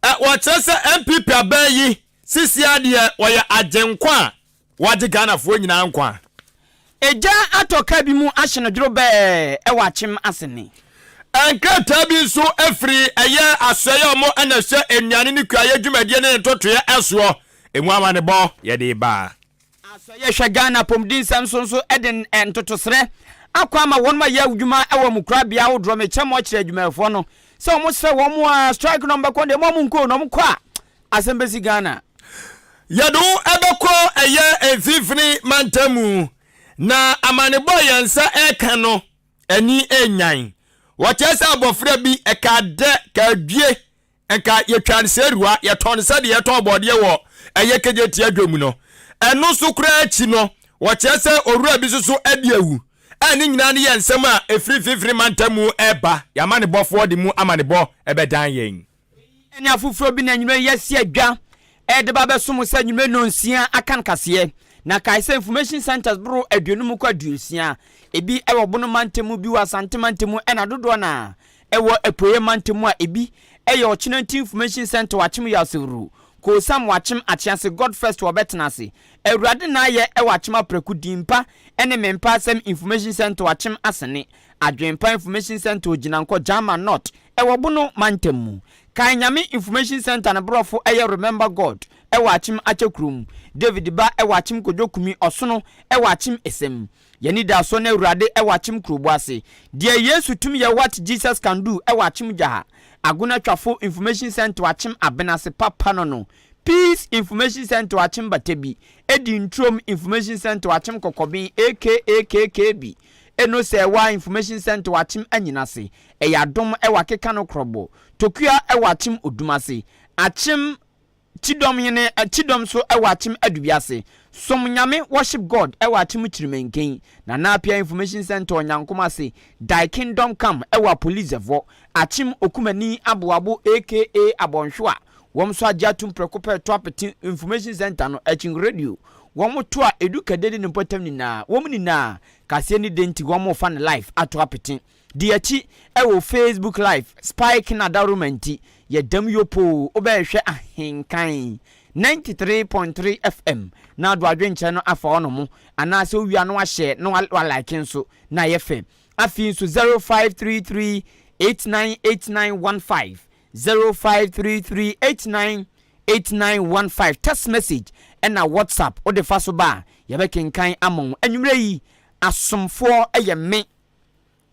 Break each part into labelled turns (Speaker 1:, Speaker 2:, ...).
Speaker 1: wɔkyerɛ sɛ MPP abayi sisi adeɛ wɔyɛ agyenkwa wagye Ghanafoɔ nyinaa nkwa.
Speaker 2: Eja atoka bi mu ahye no dworo bɛɛ ɛwɔ akyem asene.
Speaker 1: Nkrataa bi nso afiri ɛyɛ asɔyɛ ɔmo ɛna hyɛ ennuane ne kuayɛ dwumadie ne ntotoyɛ ɛsoɔ emu amanebɔ yɛde ba.
Speaker 2: Asɔyɛ hwɛ Ghana pomdin sam so ɛde ntotosrɛ akɔ ama wɔn ma yɛ adwuma ɛwɔ mukrabea wodrɔ me kyɛm ɔkyerɛ adwumafoɔ no sɛ ɔmo srɛ wɔn a strike number kɔ de mo nko no mo kɔ a asɛm bɛsi Ghana.
Speaker 1: Yɛdo ɛbɛkɔ ɛyɛ mfimfini mantamu na amanebɔ yɛn nsa ɛka no ani enyan. Wɔkyɛ sɛ abɔfra bi ɛka dɛ ka due ɛka yɛtwa ne sɛruwa yɛtɔn sɛ de yɛtɔn bɔdeɛ wɔ ɛyɛ kegye tia dwom no ɛno so kura akyi no wɔkyɛ sɛ owura bi so adi awu ɛne nyinaa ne yɛ nsɛm a efiri fifiri mantamu ɛba yamanebɔfoɔ de mu amanebɔ ɛbɛdan yɛn
Speaker 2: ɛne afoforo bi na nyina yɛsi adwa ɛde ba bɛsom sɛ nyima no nsia Akan Kasiebo na kai sɛ information centers bro aduonum kɔ aduosia ebi ɛwɔ bono mantemu bi wɔ asante mantemu ɛna dodo na ɛwɔ epoye mantemu a ebi ɛyɛ ɔkyenanti information center wachem yɛ asewuru ko sam wachem akyase God first wɔ betena awurade na ayɛ ɛwɔ achem apreku dimpa ɛne mempa sam information center wachem asene adwempa information center oginanko Jama North ɛwɔ bono mantemu kai nyame information center na brofo ɛyɛ remember God ɛwɔ achem achekrum David ba ɛwɔ achem kodokumi ɔsono ɛwɔ achem esem yɛni da so na awurade ɛwɔ achem krobo ase deɛ Yesu tum yɛ what Jesus can do ɛwɔ achem gyaha aguna twafo information center achem abenase papa no Peace information center achem batebi edi ntrom information center achem kokobi AKAKKB eno se wa information center achem anyinase ɛyɛ adom ɛwɔ keka no krobo tokua ɛwɔ achem odumase achem Chidom yene chidom so ewa chim adubiase som nyame worship God ewa chim chirimenken na napia information center onyankoma se die kingdom come ewa police evo achim okumani aboabo aka abonhwa wom so ajatum prekope to apeti information center no achin radio wom to a edukadede ne potam ni na wom ni na kase ni denti wom fa ne live ato apeti di achi ewo Facebook live spike na darumenti ye dam yopo obehwe Ahenkan 93.3 FM na do adwenche no afa ono mu ana se owia no ahye no like nso na ye fem afi nso 0533898915 0533898915 text message and WhatsApp o de fa so ba ye be kenkan amon anwumre yi asomfo eye me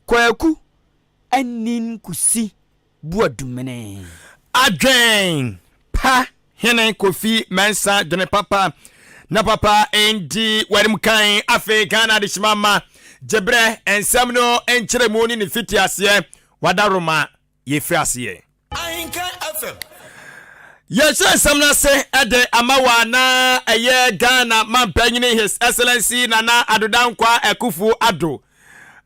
Speaker 2: kwaku anin kusi buadumene
Speaker 1: adwen pa hene Kofi Mensa dene papa na papa endi warimkan afe Ghana de shimama jebre ensam no enkyere mu ni fiti ase wadaroma yefri ase Ahenkan FM yes ensam na se ede amawa na eye Ghana mampanyini His Excellency Nana Adodankwa Ekufu Ado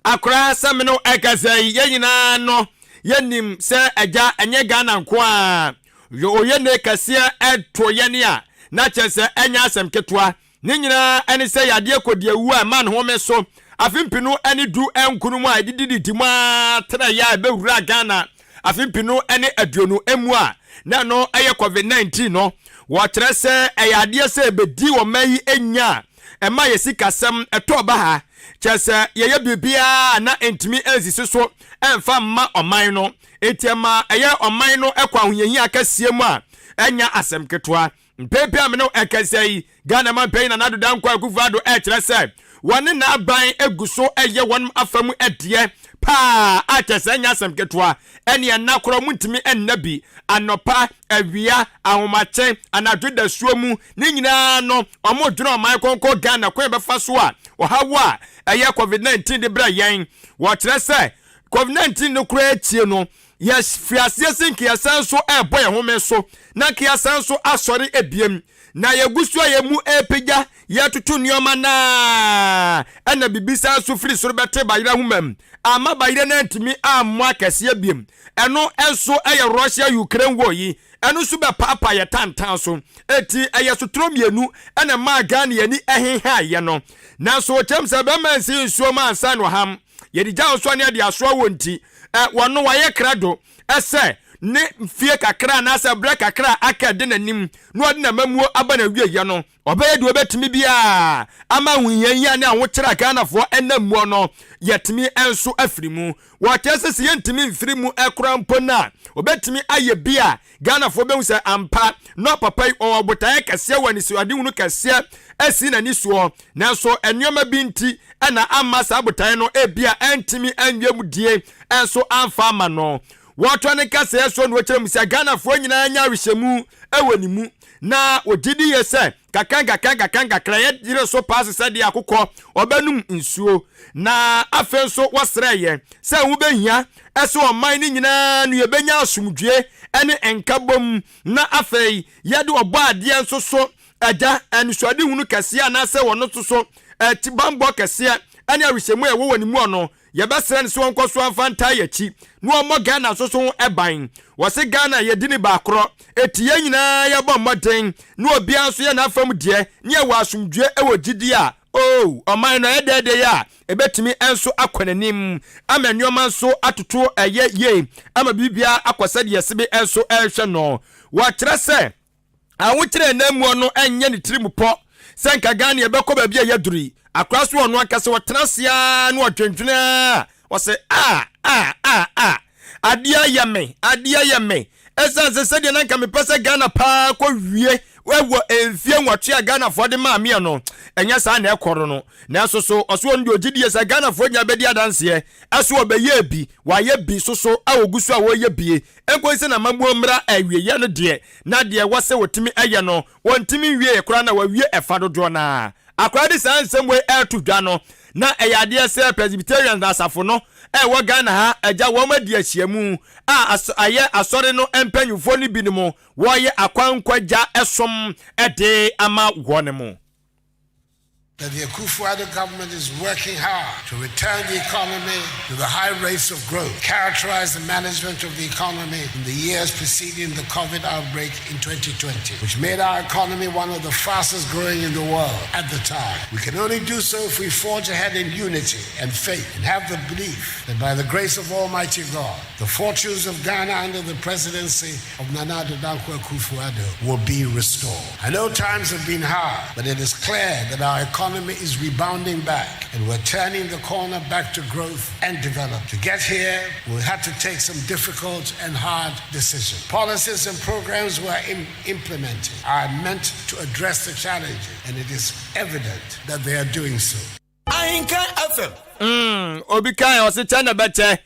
Speaker 1: akra samino ekazai yenyina no yenim se eja enye Ghana nko a yo ne kasia eto yene a na kyese enya asem ketwa ne nyina ene se yade kodie wu a man ho me so afimpinu ene du enkunu mu a dididi mu a tra ya bewura Ghana afimpinu ene aduonu emu a na no eye COVID-19 no wo kyerɛ se eyade se bedi wo mayi enya ema yesikasem eto ba ha kyese yeye bibia na entimi ezisi so emfa mma oman no etiema eye oman no ekwa ahunyehi akasie mu a enya asem ketwa mpepia me no ekasai Ghana man pay na Adodankwa Ekufu Ado kyerɛ se wone na aban eguso eye won afamu edie pa a kyese enya asem ketwa ene na koro mu ntimi ennabi anopa awia ahomache anadwo da suomu ni nyina no omo dwena oman konko Ghana kwen befa so a ohawa eye COVID-19 de bra yen wo kyerɛ se COVID-19 no kura etie no yes fiasie sinki asan so eboy home so na kiasan so asori ebiem na yegusu ayemu epega yetutu nioma na ana bibisa so firi so bete bayira humam ama bayira na ntimi ammo akase ebiem eno enso eye Russia Ukraine war yi eno so be papa ye tantan so eti eye so tromienu ana ma Ghana yani ehenha ye no na so temse be mansi nsuo ma ansa no ham yedi ja so ne de aso wonti wono waye krado ese ne fie kakra na asa bra kakra aka de nanim no ode na mamuo aba na wiye no obeye de obetimi bia ama hunyan ne awo kira Ghanafo enammuo no yetimi enso afirimu watese yentimi mfirimu ekura mpona obetimi aye bia Ghanafo behu se ampa no papai obotaye kase wani so ade hunu kase asi na ni so nanso enwoma binti ana amma sabotaye no ebia entimi anwem die enso amfa ama no wato ne kase so no kire musa Ghanafo nyina nya hwehemu ewonimu na ogidi yese kakanga kraye dire so pass sade akokọ obanum nsuo na afenso wasreye se wo behia eso oman ni nyina no yebenya asumdwe ene enkabom na afei yede obo ade enso so aja ensuade hunu kase na se wono to so tibambo kase ene ahwehemu e wo wanimu ono yebesere ne so onkoso amfanta yachi no omo Ghana so so eban wose Ghana yedini baakro etie nyina yebo moden no obia so ye na afam de ne ye wasumdwe ewogidi a oman no edede ya ebetimi enso akwanenim ama nneoma nso atoto ye ama bibia akwasade yesebe enso ehwe no wa trese awokyere namu no enye ne tirimupo senka Ghana yebekọ ba bia yaduri akraso ono akase watrasia no atwentwena wose adia yame esa se de nanka mepese Ghana pa kwa wie wewo enfie nwatwe a Ghanafo de maame no enya sa na ekoro no na so oso ndi ogidi sa Ghanafo nya bedi adanse aso obeye bi waye bi so awogusu a woye bie enkoise na mambo mra awieye no de na de wose wotimi eye no wontimi wie kora na wawie efa dodo na akwade sansem to dwa no na eyade se Presbyterian asafo no wo Ghana ha agya wo madi ahyiamu aye asore no empanyufo ni binimo wo ye akwankwaja esom ede ama wonemo.
Speaker 3: That the Akufo-Addo government is working hard to return the economy to the high rates of growth, characterize the management of the economy in the years preceding the COVID outbreak in 2020, which made our economy one of the fastest growing in the world at the time. We can only do so if we forge ahead in unity and faith and have the belief that by the grace of Almighty God, the fortunes of Ghana under the presidency of Nana Addo Dankwa Akufo-Addo will be restored. I know times have been hard, but it is clear that our economy is rebounding back and we're turning the corner back to growth and development. To get here, we had to take some difficult and hard decisions. Policies and programs we're implementing are meant to address the challenges, and it is evident that they are doing so.
Speaker 1: Ahenkan FM. Obikan o se chana beche.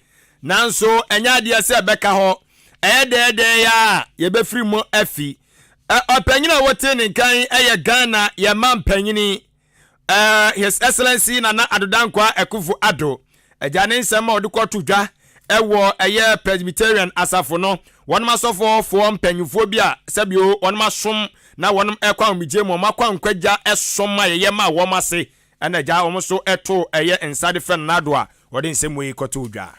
Speaker 1: Nanso enya dia se beka ho. Ede ya ye be free mo afi. Opanyina wote ne kan eye Ghana ye man panyini His Excellency Nana Addo Dankwa Akufo-Addo ejane nsema odikọ tudwa ewo eye Presbyterian asafo no wonum asofo fo mpanyufo bia sabio wonum asom na wonum ekwa mije mo makwa nkwaja esom ayeye ma womase ana ja wom so eto eye nsade fe nado a wode nsemo yi kọtọ udwa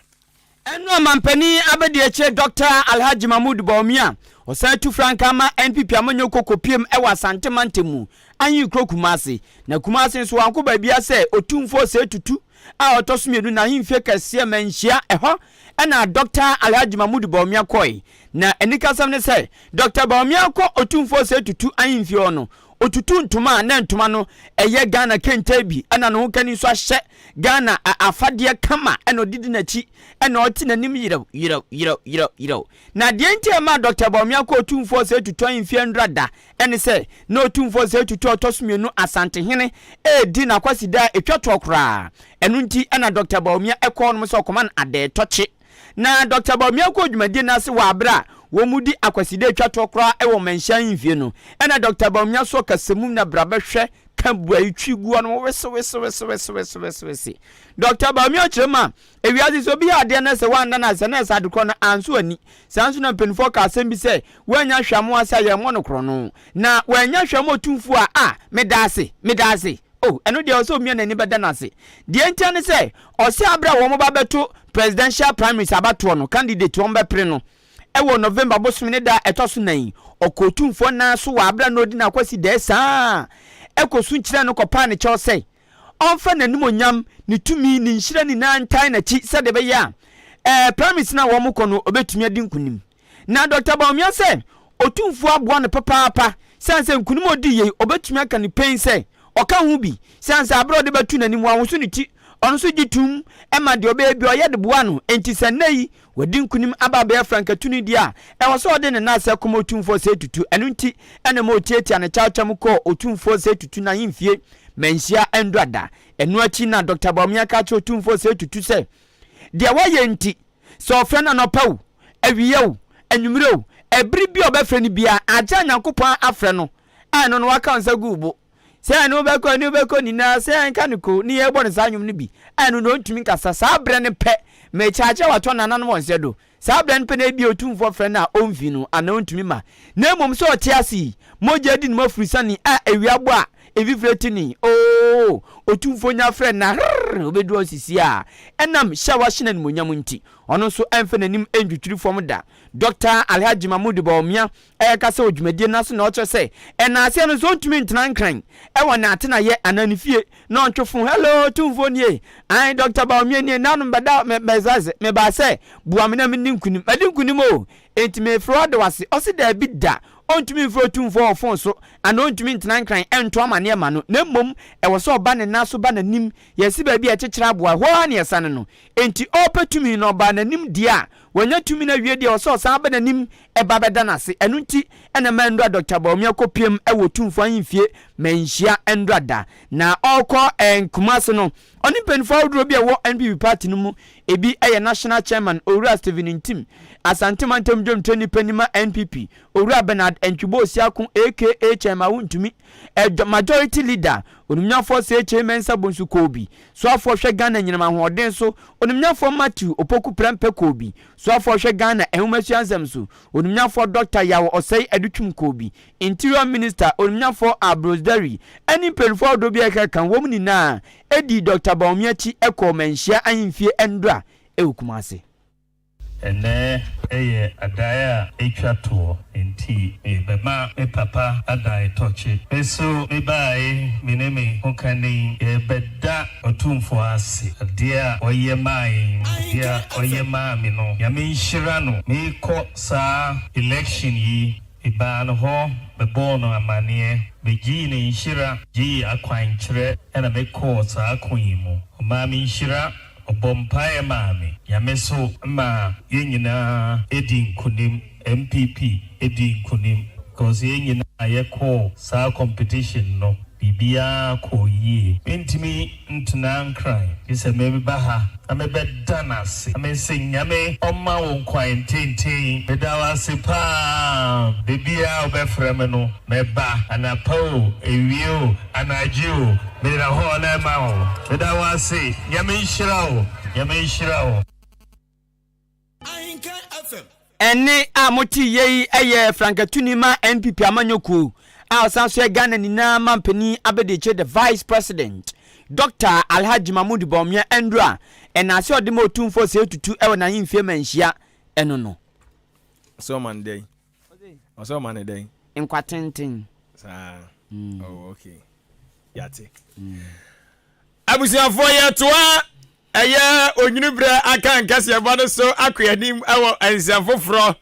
Speaker 2: eno mampani abedi eche Dr. Alhaji Mahmoud Bawumia osatu franka ma NPP amanyo kokopiem ewa Asante Mantemu anyi kro Kumasi na Kumasi nso wanko babia se otumfo se tutu a otosumienu na himfie kase manhia eho na Dr. Alhaji Mahmoud Bawumia koi na enikasam ne se Dr. Bawumia ko otumfo se tutu anhimfie ono otutu ntuma na ntuma no eye Ghana kentabi ana no kani so ahye Ghana afade kama ena odidi nachi ena oti nanim yiro na de ntia ma Dr. Bawumia ko otumfo se tutu anhimfie ndrada ene se na otumfo se tutu otosumienu Asante hene di na kwasida etwato kra enu nti ena Dr. Bawumia ekọ no so command ade toche na Dr. Bawumia ko dwumade na se wa abra womudi akwaside twato kra ewo manshan mfie no ena Dr. Bawumia so kasemum na brabehwe kambua itwiguo no wese Dr. Bawumia chema ewiazi so bi ade na se wanda na se na sadekro na anso ani sanso na penfo ka asem bi se wanya hwamo asa ye mo no kro no na wanya hwamo tumfu a medase eno de oso mi na ni beda na se de ntia ne se osi abra wo mo ba beto presidential primaries abato no candidate wo mbepre no ewo November bosumine da etoso nan okotumfo na so wa abra no di na kwasi de saa ekosu nkyira no kopa ne kyo sei onfa nanum onyam ne tumi ne nhyira ni na ntan na chi se de be ya primaries na wo mo kono obetumi adi nkunim na Dr. Baumia say otumfo aboa ne papa sanse nkunim odi ye obetumi aka ne pain say oka hu bi sanse abro de batu nanim wa wo so ne ti ono so gitum ema de obebi oye de boa no enti sanai wadi nkunim aba be frankatuni dia e wo so ode ne na se komo otumfo se tutu eno nti ene mo tietia ne chawcham ko otumfo se tutu na yimfie menhia endoada eno achi na Dr. Baumia ka cho otumfo se tutu se de waye nti so ofre na no paw awiyew anwumrew ebri bi obefre ni bia aja nyankopon afre no ano no waka nsa gubo se no beko ni na se Ahenkan ko ni ebo ne sa nwum ne bi ano no ntumi nkasa sa bre ne pe me chache wato nanan won se do sa bre ne pe na bi otumfo fre na omfi no ana ntumi ma na mom so otiasi moja di no mafrisani a ewiabo a evifretini otumfo nya fre na obedu osisi a enam shawa shinan monyam nti ono so emfe nanim endwutiri fom da Dr. Alhaji Mahmoud Baumia kasa odwumadie naso na ocho se enase no so ntumi ntena nkran na atena ye ananifie na ontwofo hello tumfo nie ai Dr. Baumia nie nanu bada mezaze me ba se buamena me ninkunim adinkunim o entime fraud wase osi da bi da ontumi mfro tumfo ofon so ana ontumi ntena nkran ento amane ma no na mmom ewo so ba ne naso ba nanim yesi ba bi ekekere aboa ho ane yesane no enti opetumi no ba nanim dia wanya tumi na wie dia oso san ba nanim eba beda nase eno nti ena mando Dr. Baumia kopiem ewo tumfo anfie menhia endoada na okọ enkumaso no oni penfo awdro bi ewo NPP party no mu ebi eye national chairman Owura Stephen Ntim asante mantem dwom toni panima NPP Owura Bernard Entwibo Siakun aka chairman wuntumi majority leader onumnyafo se chairman Bonsu Kobi so afọ hwe Ghana nyinama hoden so onumnyafo Matthew Opoku Prempe Kobi so afọ hwe Ghana ehumatu ansem so onumnyafo Dr. Yawo Osei Adutwum Kobi interior minister onumnyafo Abrosdary ani penfo odobi kan wom ni na edi Dr. Baumia chi eko menhia ahimfie endra ewukumase
Speaker 4: ene eye adaya etwato enti bema papa adai tochi eso bai minemi okani beda otumfo ase dia oyemai dia oyemami no ya menhira no meko sa election yi ibano ho bebono amanie begini nshira ji akwankyere ena meko sa akwimu mami nshira obompae mami yameso ma yenyina edi nkunim MPP edi nkunim cause yenyina ayeko sa competition no bibia ko yi entimi ntena nkran ise mebe baha amebe danase amesinyame oma won kwantenten bedawa sepa bibia obefreme no meba anapo ewio anajio mera ho na mawo bedawa se nyame nhyirawo
Speaker 1: Ahenkan FM
Speaker 2: ene amoti yei eye frankatuni ma NPP amanyoku Sanso Ghana nina mampeni abedeche the vice president Dr. Alhaji Mahmoud Baumia endra enase odimo otumfo se tutu ewo na yimfie manhia eno no
Speaker 1: so man day so man day
Speaker 2: enkwatenten
Speaker 1: oh okay yate abusiafo ye toa eye onyinibre Akan Kasiebo no so akwanim ewo ensiafofro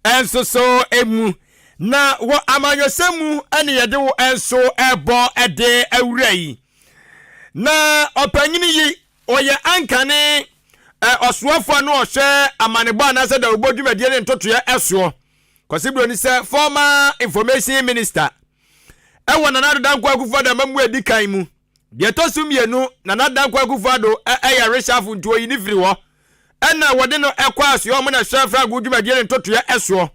Speaker 1: enso so emu na wo amanyosemu ene yede wo enso ebo ede awurai na opanyini yi oye ankane osuafo no ohwe amanebo na se da obodwumadie ne ntotoye eso Kasiebo ni se former information minister ewo na nado dankwa akufo da mamu edikan mu de tosumienu na nado dankwa akufo do eya reshafu nto yi ni firi ho ena wode no ekwa aso mo na hwefra agudwumadie ne ntotoye eso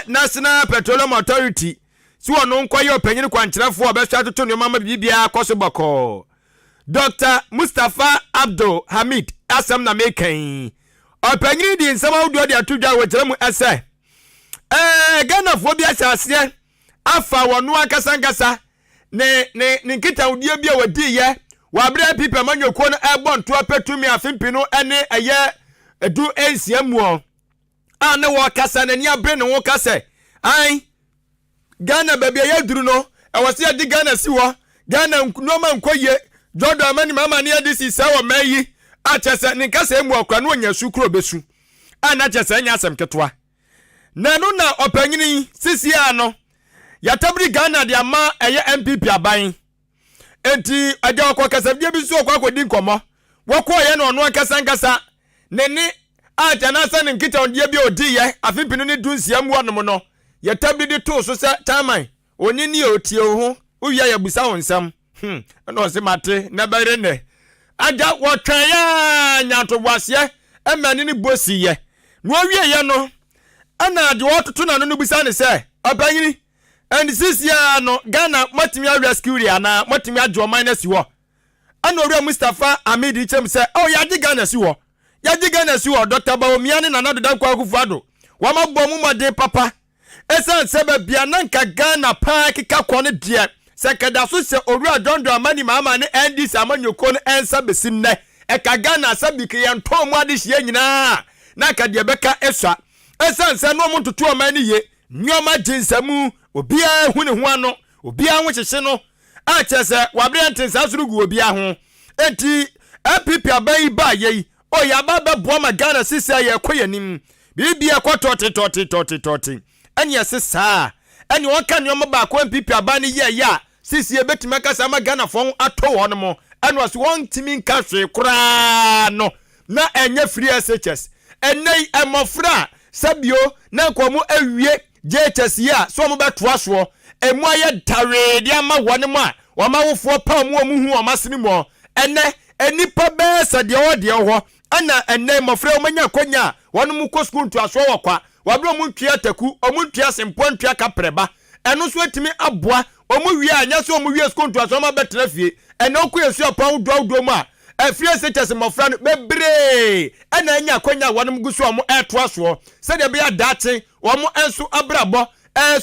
Speaker 1: National Petroleum Authority si wono nkoye opanyini kwankyerefo obehwa toto ne mama bibia kosoboko Dr. Mustafa Abdul Hamid asam na mekan opanyini di nsam awdo de atodwa wekiremu ese Ghana fo bi asase afa wono akasangasa ne nkita udie bia wadi ye wa bra pipa manyoko no egbo nto apetumi afimpi no ene edu ensiamu ana wo kasa na ni abre ne wo kasa ai Ghana babia ya duru no awase adi Ghana si wo Ghana noma nkoye Jordan mani mama ni adisi sawo mayi achese ni kasa emu akwa no nya sukuro besu ana chese nya asem ketwa nanu na opanyini sisia no yatabri Ghana de ama eye MPP aban enti aja okwa kasabie bi so okwa akodi nkomo wokọ ye no no akasa nene aja na asa ne nkita onde bi odi ye afipinu ne dunsia mu anom no yatabri de to so se taman oni ni otie ho uwia ya busa wonsam no se mate na bare ne aja wotwan ya nyato bwase emani ni bosi ye no wie ye no ana de wototo na no busa ne se abanyini and this year no Ghana matimi rescue ana matimi ajo minus wo ana ori Mustafa Amidi chem se oh ya di Ghana si wo Dr. Bawumia ne nana dodan kwa kufuado wa mabbo mu mode papa esan sebe bia nanka Ghana pa kika kone die se kada so se ori adondo amani mama ne NDC amanyoko no ensa besim ne e ka Ghana sabi ke yanto mu ade hie nyina na ka de beka eswa esan se no mu tutu amani ye nyoma jinsamu obia hu ne ho ano obia ho hyehye no a chese wabre ntensa surugu obia ho enti MPP abai ba ye o ya baba bo ma Ghana sisa ye koyanim bibia kwatoti eni yesesa eni wonka ne omba ba ko MPP abai ye ya sisi ebetima kasa ma Ghana fon ato won mo eni was won timi nka hwe kura no na enye free SHS enei emofra sabio na nkomu awie JHS ya so mo betoa so emu aye tare dia ma wone mo a wa ma wofo pa mu hu o masini mo enipa be sade o de ho ana enne mofre o manya konya wonu mu ko school to aso wokwa wa bro mu ntua taku o mu ntua sempo ntua kapreba eno so atimi aboa o mu wi anya so o mu wi school to aso ma betra fie ene oku yesu apan do mu a afie seches mofra no bebre ana anya konya wonu mu guso o mu etoa so se de be ya dache o mu enso abrabo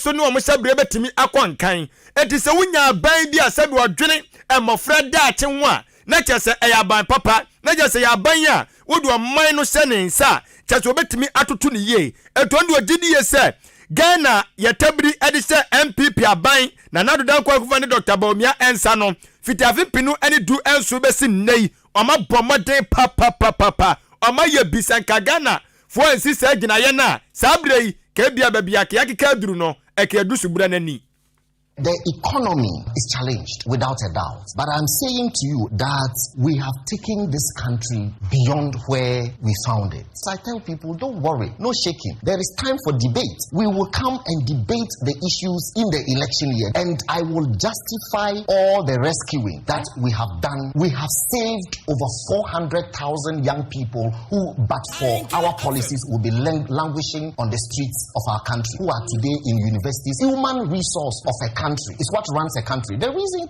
Speaker 1: so ne o mu sabre betimi akonkan enti se wunya ban bi asabi odwene mofra dache ho a na chese eyaban papa na chese yaban ya wodu oman no se ne nsa chese obetimi atoto ne ye etonde ogidi ye se Ghana yatabri edise MPP aban na nadodan kwa kufa ne Dr. Bawumia ensa no fitafi pinu eni du enso besi nei oma bomoden papa oma ye bisanka Ghana fo ensi se gina ye na sabrei ke bia babia ke yakika duru no eke du subura nani.
Speaker 5: The economy is challenged without a doubt. But I'm saying to you that we have taken this country beyond where we found it. So I tell people, don't worry, no shaking. There is time for debate. We will come and debate the issues in the election year. And I will justify all the rescuing that we have done. We have saved over 400,000 young people who, but for our policies, will be languishing on the streets of our country, who are today in universities. Human resource of a country is what runs a country. The reason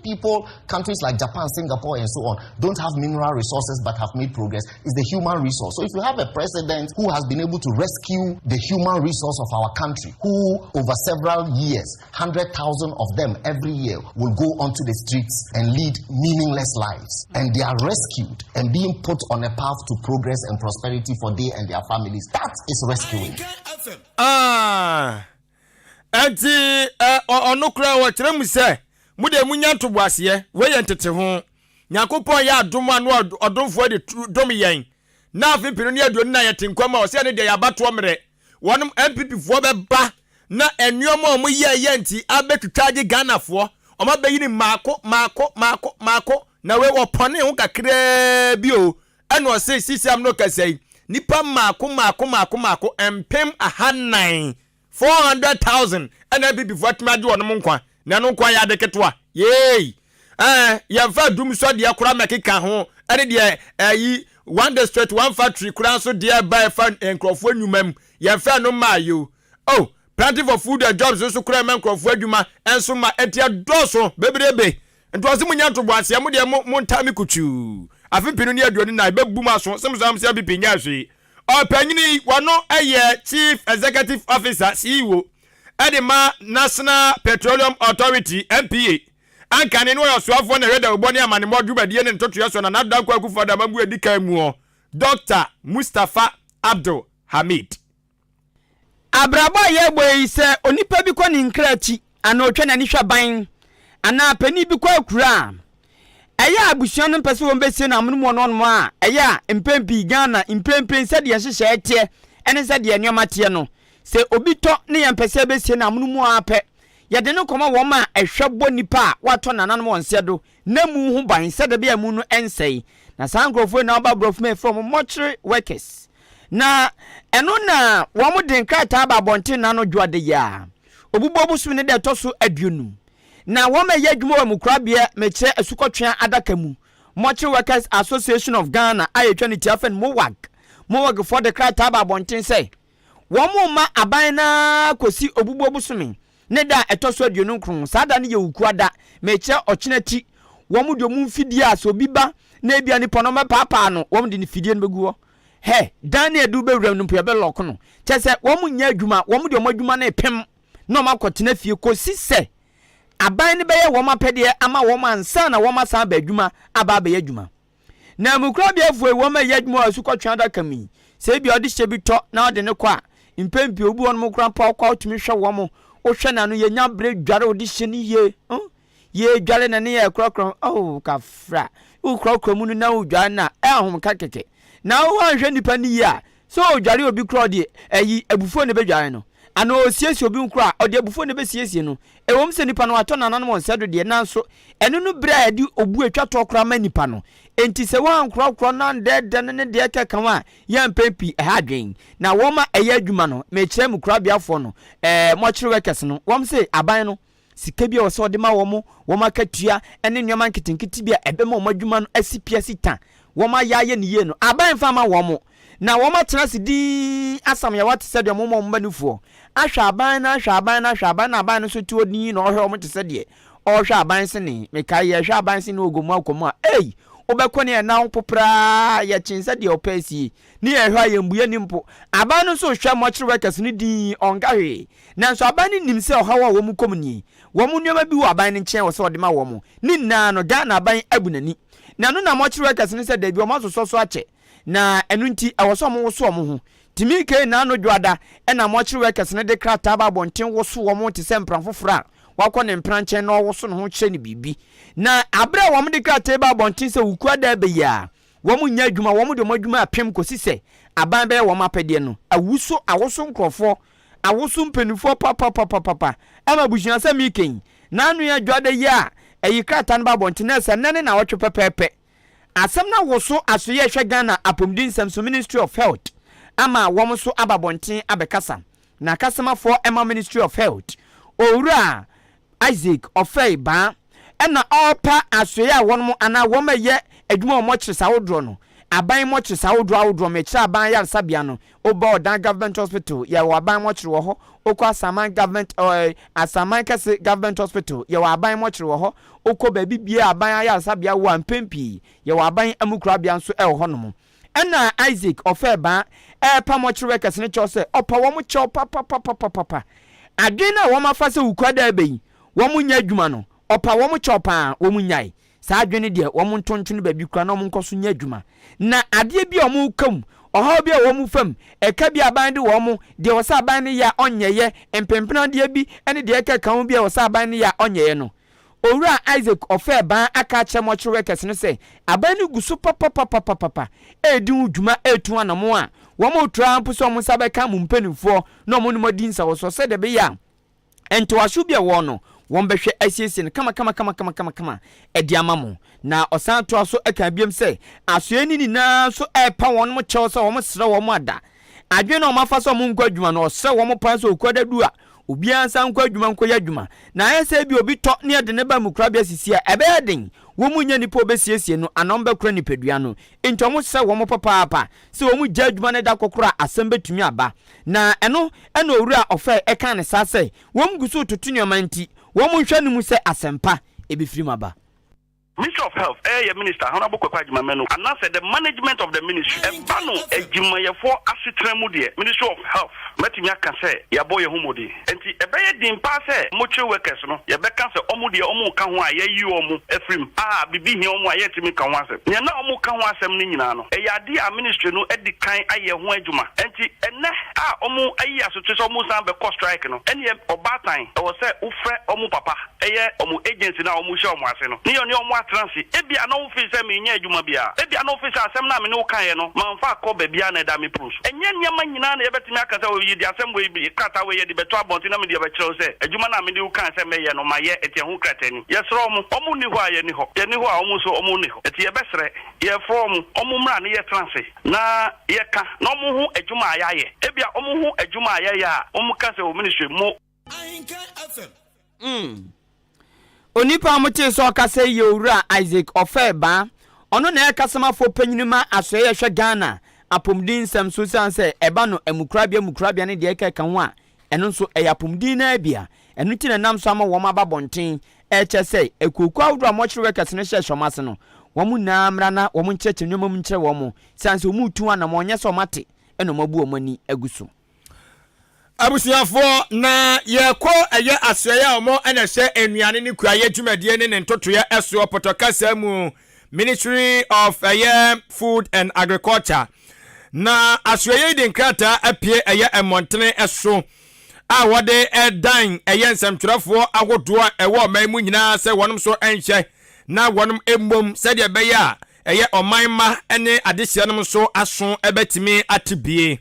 Speaker 5: countries like Japan, Singapore, and so on, don't have mineral resources but have made progress is the human resource. So if you have a president who has been able to rescue the human resource of our country, who over several years, 100,000 of them every year will go onto the streets and lead meaningless lives, and they are rescued and being put on a path to progress and prosperity for they and their families, that is rescuing.
Speaker 1: Enti onokura wo kire mu se mude munya to boase we yentete ho nyakopon ya adom anu odomfo de dom yen na afipinu ne aduonu na yetinkwama o se ne de yabato mere wonum MPP fo be ba na enuoma o mu ye yenti abetutaje Ghana fo o ma bayini mako na we opone ho kakra bi o eno o se sisiam no kasai nipa mako empem ahanan 400,000 and I be before to do on Munkwa. Nano kwaya de ketwa. Yay! Yamfa dum so de akura mekeka ho. Ade de one day straight one factory kura so de buy fan enkrofo anwumam. Yamfa no ma you. Oh, plenty for food and jobs so kura man enkrofo adwuma enso ma etia doso bebrebe. Ento ase munya to boase am de montami kuchu. Afipinu ne aduoni na bebu ma so semsam se bi pinya hwe. Opanyini wano eye Chief Executive Officer CEO Edema National Petroleum Authority NPA Akan no yosuafo na reda oboni amane modwuma die ne ntoto yeso na nadan kwa kufa da mabu edika mu Dr. Mustafa Abdul Hamid
Speaker 2: Abrabo ye boyi se onipa bi ko ni nkrachi ana otwa na ni hwaban ana pani bi ko akura eya abusuan no pese won besie na amunu mo no a eya empempi Ghana empempen se de hyehye ete ene se de enwama te no se obi to ne yempese besie na amunu mu apɛ yɛde no kɔma wɔn a ɛhwɛbɔ nipa a wato nananom wɔnse do na mu ho ban sɛ de bia mu no ɛnsɛe na saa nkrɔfo na ɔba brɔfo me from mortuary workers na ɛno na wɔn de nkrataa ba abɔnten na no dwade ya obubo busu ne de to so aduonu na wɔn ma yɛ adwuma wɔ mukrabea mekyerɛ asukɔtwea adaka mu Mortuary Workers Association of Ghana ayetwa ne tiafen mowag for the krataa ba abɔnten sɛ wɔn ma aban na kosi obubo busu me ne da ɛtɔ so aduonu nkron saa da ne yɛ ukuada mekyerɛ ɔkyenati wɔn de mu mfidie a so biba na ebia nipa no mɛpaapaa no wɔn de ne fidie no bɛgu hɔ he Daniel du bewura no pɛ lɔko no kyɛ sɛ wɔn nya adwuma wɔn de wɔn adwuma na epem na wɔn akɔtena fie kosi sɛ aban ne bɛyɛ wɔn apɛdeɛ ama wɔn ansa na wɔn asan ba adwuma aba bɛyɛ adwuma na mukrabiafo wɔn ayɛ adwuma asukɔtwe adaka mi sɛ bi ɔde hyɛ bi tɔ na ɔde ne kɔ a mpempi obi wɔn mukra pa ɔkɔ otumi hwɛ wɔn ohwɛ na no yɛ nya bre dware ɔde hyɛ ne ye dware na ne yɛ krɔkrɔ kafra ukrɔkrɔ mu no na udware na ɛhom ka keke na wo anhwɛ nipa ne yie a so odware obi krɔ de ayi abufo ne bedware no ana osiesie obi nkro a ode abufo ne besiesie no ewom se nipa no atɔ nanan mo nsedo de nanso eno no bere a de obu atwa to kra ma nipa no enti se wan krɔ na de ne de keka wa ya mpempi ha dwen na wo ma ɛyɛ adwuma no me kyerɛ mu kra biafo no mortuary workers no wom se aban no sika bia wɔsɛ ɔde ma wɔn akatua ɛne nneɛma nkitinkiti bia ɛbɛma wɔn adwuma no asipia sita wɔn ayɛ ne yie no aban fa ma wɔn na wɔn atena se di asam ya wate sɛ de wɔn mbanifoɔ ahwɛ aban na aban no so tuo ni na ɔhwɛ wɔn te sɛ de ɔhwɛ aban se ne mekai yɛ hwɛ aban se ne ogomu akomu a wobɛkɔ ne na popra yɛ kyensɛ de ɔpɛsie ne yɛ hwɛ ayɛmbuye ne mpo aban no so hwɛ mortuary workers ne di ɔnkahwe nanso aban ne nim sɛ ɔhaw a wɔn kom ni wɔn nneɛma bi wɔ aban ne nkyɛn wɔ sɛ ɔde ma wɔn ne na no Ghana aban abunani na no na mortuary workers ne sɛ da bi wɔn asosɔ so akyɛ na ɛnu nti ɛwɔ sɛ ɔmo woso ɔmo ho timi ke na no dwada ɛna mortuary workers ne de krataa ba abɔnten woso ɔmo te sɛ mpran foforɔ a wakɔ ne mpran kyɛn na ɔwoso no ho kyerɛ ne bibi na abere wɔn de krataa ba abɔnten sɛ wukua da bɛyia wɔn nya adwuma wɔn de wɔn adwuma apem kosi sɛ aban bɛyɛ wɔn apɛdeɛ no awoso nkrɔfoɔ awoso mpanimfoɔ papa ama busua sɛ miken na anu ya dwada yi a ɛyi krataa no ba abɔnten na sɛ nane na wɔtwe pɛpɛɛpɛ asɛm na woso asoyɛ hwɛ Ghana apomdin nsɛm Ministry of Health ama wɔn so ababɔnten abɛkasa na kasamafoɔ ɛma Ministry of Health owura Isaac Ofei ba ɛna ɔpa asoyɛ a wɔn ana wɔn ayɛ adwuma wɔn kyerɛ sawodro no aban mo kyerɛ sawodro mekyerɛ aban yar sabia no oba odan government hospital yɛ wɔ aban mo kyerɛ wɔ hɔ okɔ asaman government asaman kase government hospital yɛ wɔ aban mo kyerɛ wɔ hɔ okɔ baabi bia aban yar sabia wɔ ampempi yɛ wɔ aban amukura bia nso ɛwɔ hɔ nom ɛna Isaac Ofei ba ɛpa mortuary workers ne kyerɛ sɛ ɔpa wɔn kyerɛ papa adwene na wɔn afa sɛ wukura da bɛyi wɔn nya adwuma no ɔpa wɔn kyerɛ paa wɔn nyae saa adwene deɛ wɔn ntonton baabi kura na wɔn nkɔ so nya adwuma na adeɛ bi a wɔn kam ɔhaw bi a wɔn fam ɛka bi aban de wɔn deɛ wɔsɛ aban ne yɛ ɔnyɛyɛ mpempena deɛ bi ɛne deɛ ɛka kan bi a wɔsɛ aban ne yɛ ɔnyɛyɛ no owura Isaac Ofei ban aka kyerɛ mortuary workers no sɛ aban ne gu so papa edi dwuma etu anamo a wɔn otura mpo so wɔn nsa bɛka mu mpanimfoɔ na wɔn nom di nsa wɔ so sɛ de be ya ɛntowaso bi wɔ no wɔn bɛhwɛ asiesie no kama ɛdi ama mo na ɔsan to aso ɛka biam sɛ asoɛ ni na so ɛpa wɔn mo kyɛw sɛ wɔn srɛ wɔn ada adwene na wɔn afa sɛ wɔn nkɔ adwuma no ɔsrɛ wɔn pa sɛ okɔda du a obiara nsa nkɔ adwuma nkɔ yɛ adwuma na ayɛ sɛ bi obi tɔ ne de ne ba mukura bia sisi a ɛbɛyɛ den wɔn nya nipa obesiesie no anom bɛkora nipadua no enti wɔn sɛ wɔn papaapa sɛ wɔn gya adwuma ne da kokora asɛm betumi aba na ɛno ɛna owura Ofei ɛka ne saa sɛ wɔn gu so tutu nneɛma nti wɔn nhwɛ no mu sɛ asɛmpa ebefiri maba
Speaker 6: Ministry of Health, Minister, Honorable Kwajimamenu, and now the management of the ministry, and Bano, Jimayafo, Asitramudi, Ministry of Health, Matimia can say, Yaboya Humodi, and the Ebay Dim Passe, Mutual Workers, Yabeka, Omudi, Omu Kanwa, you Omu, Efrim, Bibi, Homo, Yetimi Kanwase, Yana Omu Kanwasem Ninano, a Yadia ministry, no Eddie Kain, Aya Huajuma, and Omu, Aya, so to Musan, the cost strike, and yet, or Batine, I was say, Ufre, Omu Papa, Omu agency now, Omu Shom Waseno, Neon transi ebi ana wo fi se me nya adwuma bia ebi ana wo fi se asem na me ne wo kan ye no manfa akọ ba bia na da me pros enye nyama nyina na yebetimi akasa wo yi di asem wo ibi krata wo ye di beto abonti na me di bekyerɛw se adwuma na me di wo kan se me ye no ma ye eti ho kratani yesro omu ni ho a ye ni ho a omu so omu ni ho eti yebesre ye from omu mra na ye transi na ye ka na omu hu adwuma ayaye ebia omu hu adwuma ayaye a omu ka se wo ministry mo
Speaker 7: Ahenkan FM.
Speaker 2: Onipa mote so kasa yewura Isaac Ofeba ono na yakasama fo panyinima asoye hwe Ghana apomdin sam so sanse eba no emukrabia ne de ka ho a eno nso eyapomdin na bia eno ti na nam so ama wo maba bonten eche sei ekokwa awdo amochire workers ne hwehwomase no wo mu na amra na wo mu ncheche nyoma mu nkyere wo mu sanse wo mu tu ana mo onye so mate eno mabu o mani aguso
Speaker 1: abusuafo na yeko eye asoya omo ena hye enuane ne kuaye dwumadie ne ntotoye eso potokasa mu Ministry of Food and Agriculture na asoya de nkrata apie eye emontene eso a wode edan eye nsɛmtwerɛfoɔ agodoa ɛwɔ ɔman mu nyinaa sɛ wɔnom so ɛnhyɛ na wɔnom emmom sɛdeɛ ɛbɛyɛ a ɛyɛ ɔman ma ɛne adehyianom so aso ɛbɛtumi atibie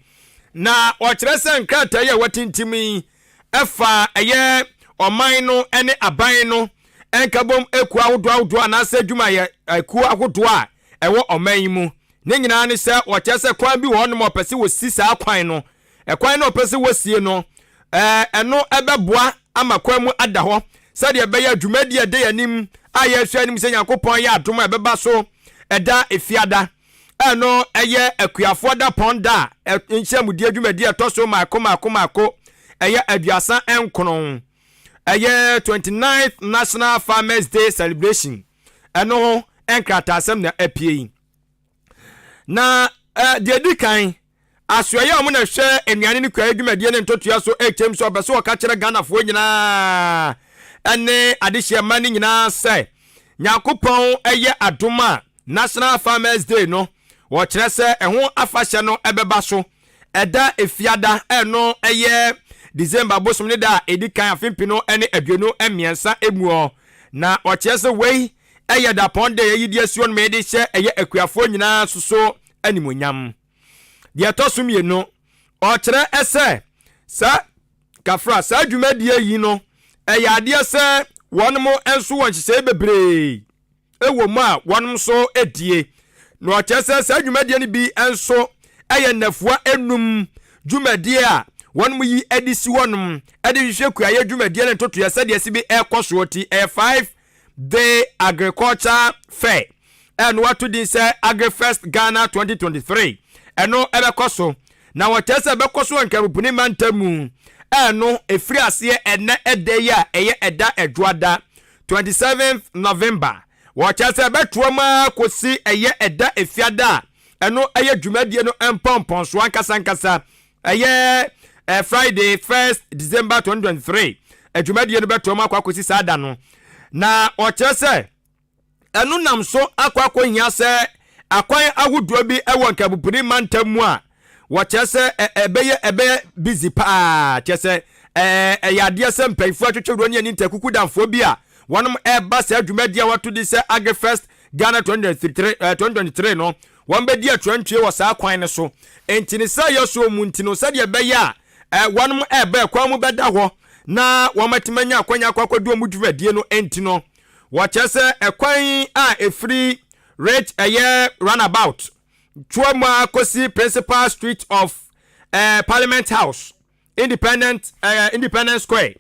Speaker 1: na wɔkyerɛ sɛ nkrataa yɛ wɔtintimi ɛfa ɛyɛ ɔman no ɛne aban no ɛnkabom eku ahodoa anaasɛ adwuma yɛ eku ahodoa a ɛwɔ ɔman yi mu ne nyinaa ne sɛ wɔkyerɛ sɛ kwan bi wɔ hɔnom ɔpɛ sɛ wɔsi saa kwan no ɛkwan no ɔpɛ sɛ wɔsie no ɛno ɛbɛboa ama kwan mu ada hɔ sɛdeɛ ɛbɛyɛ dwumadi ɛde yanim a yɛhwɛ anim sɛ Nyankopɔn yɛ adom a ɛbɛba so ɛda efiada ɛno ɛyɛ akuafoɔ da pɔnda nhyɛmudi dwumadi ɛtɔ so maako ɛyɛ aduasa ɛnkono ɛyɛ 29th National Farmers Day celebration ɛno ɛnkratasɛm na apie na deɛ di kan asoya omo na hwɛ enuane ne kwa adwumadie ne ntotoa so ekyem so obeso oka kyerɛ Ghanafoɔ nyinaa ɛne adehye ma ne nyinaa sɛ Nyankopɔn ɛyɛ adoma National Farmers Day no wɔ kyerɛ sɛ ɛho afahye no ɛbɛba so ɛda efiada ɛno ɛyɛ December bosom ne da edikan afimpi no ɛne aduonu emiensa emuo na wɔ kyerɛ sɛ wei ɛyɛ da pɔn de yidi asuo no me de hyɛ ɛyɛ akuafoɔ nyinaa soso animonyam deɛ tosum ye no ɔkyerɛ ɛsɛ sa kafra sa dwumadie yi no ɛyɛ adeɛ sɛ wɔnom enso wɔn hyehyɛ bebree ɛwɔ mu a wɔnom so edie na ɔkyerɛ sɛ sa dwumadie no bi enso ɛyɛ nafua enum dwumadie a wɔnom yi edi si wɔnom ɛde hwehwɛ kuayɛ dwumadie no ntoto yɛ sɛ deɛ si bi ɛkɔ so ti 5-day agriculture fair and what to din sɛ AgriFest Ghana 2023 ɛno ɛbɛkɔ so na wɔkyerɛ sɛ ɛbɛkɔ so nkabupuni mantamu ɛno efiri aseɛ ɛnɛ ɛda yi a ɛyɛ ɛda ɛdwoada 27th November wɔkyerɛ sɛ ɛbɛtoa ma kosi ɛyɛ ɛda efiada ɛno ɛyɛ dwumadie no ɛmpɔmpɔn so ankasa ɛyɛ Friday 1st December 2023 dwumadie no bɛtoa ma kosi saa da no na wɔkyerɛ sɛ ɛno nam so akɔ hia sɛ akwan agudo bi ɛwɔ nkabupuni mantamu a wɔkyerɛ sɛ ɛbɛyɛ busy pa kyerɛ sɛ ɛyɛ adeɛ sɛ mpanyinfoɔ atwitwɛdo ne ani ntakuku damfoɔ bi a wɔnom ɛba sɛ adwumadi a wɔto di sɛ AgriFest Ghana 2023 no wɔn bɛdi atwantwie wɔ saa kwan no so enti ne sɛ yɛ so mu ntino sɛdeɛ ɛbɛyɛ a wɔnom ɛba kwan mu bɛda hɔ na wɔn matimanya akwanya akɔkɔdo mu dwumadie no enti no wɔkyerɛ sɛ ɛkwan a efiri rate runabout Tuama Kosi Principal Street of Parliament House Independence Square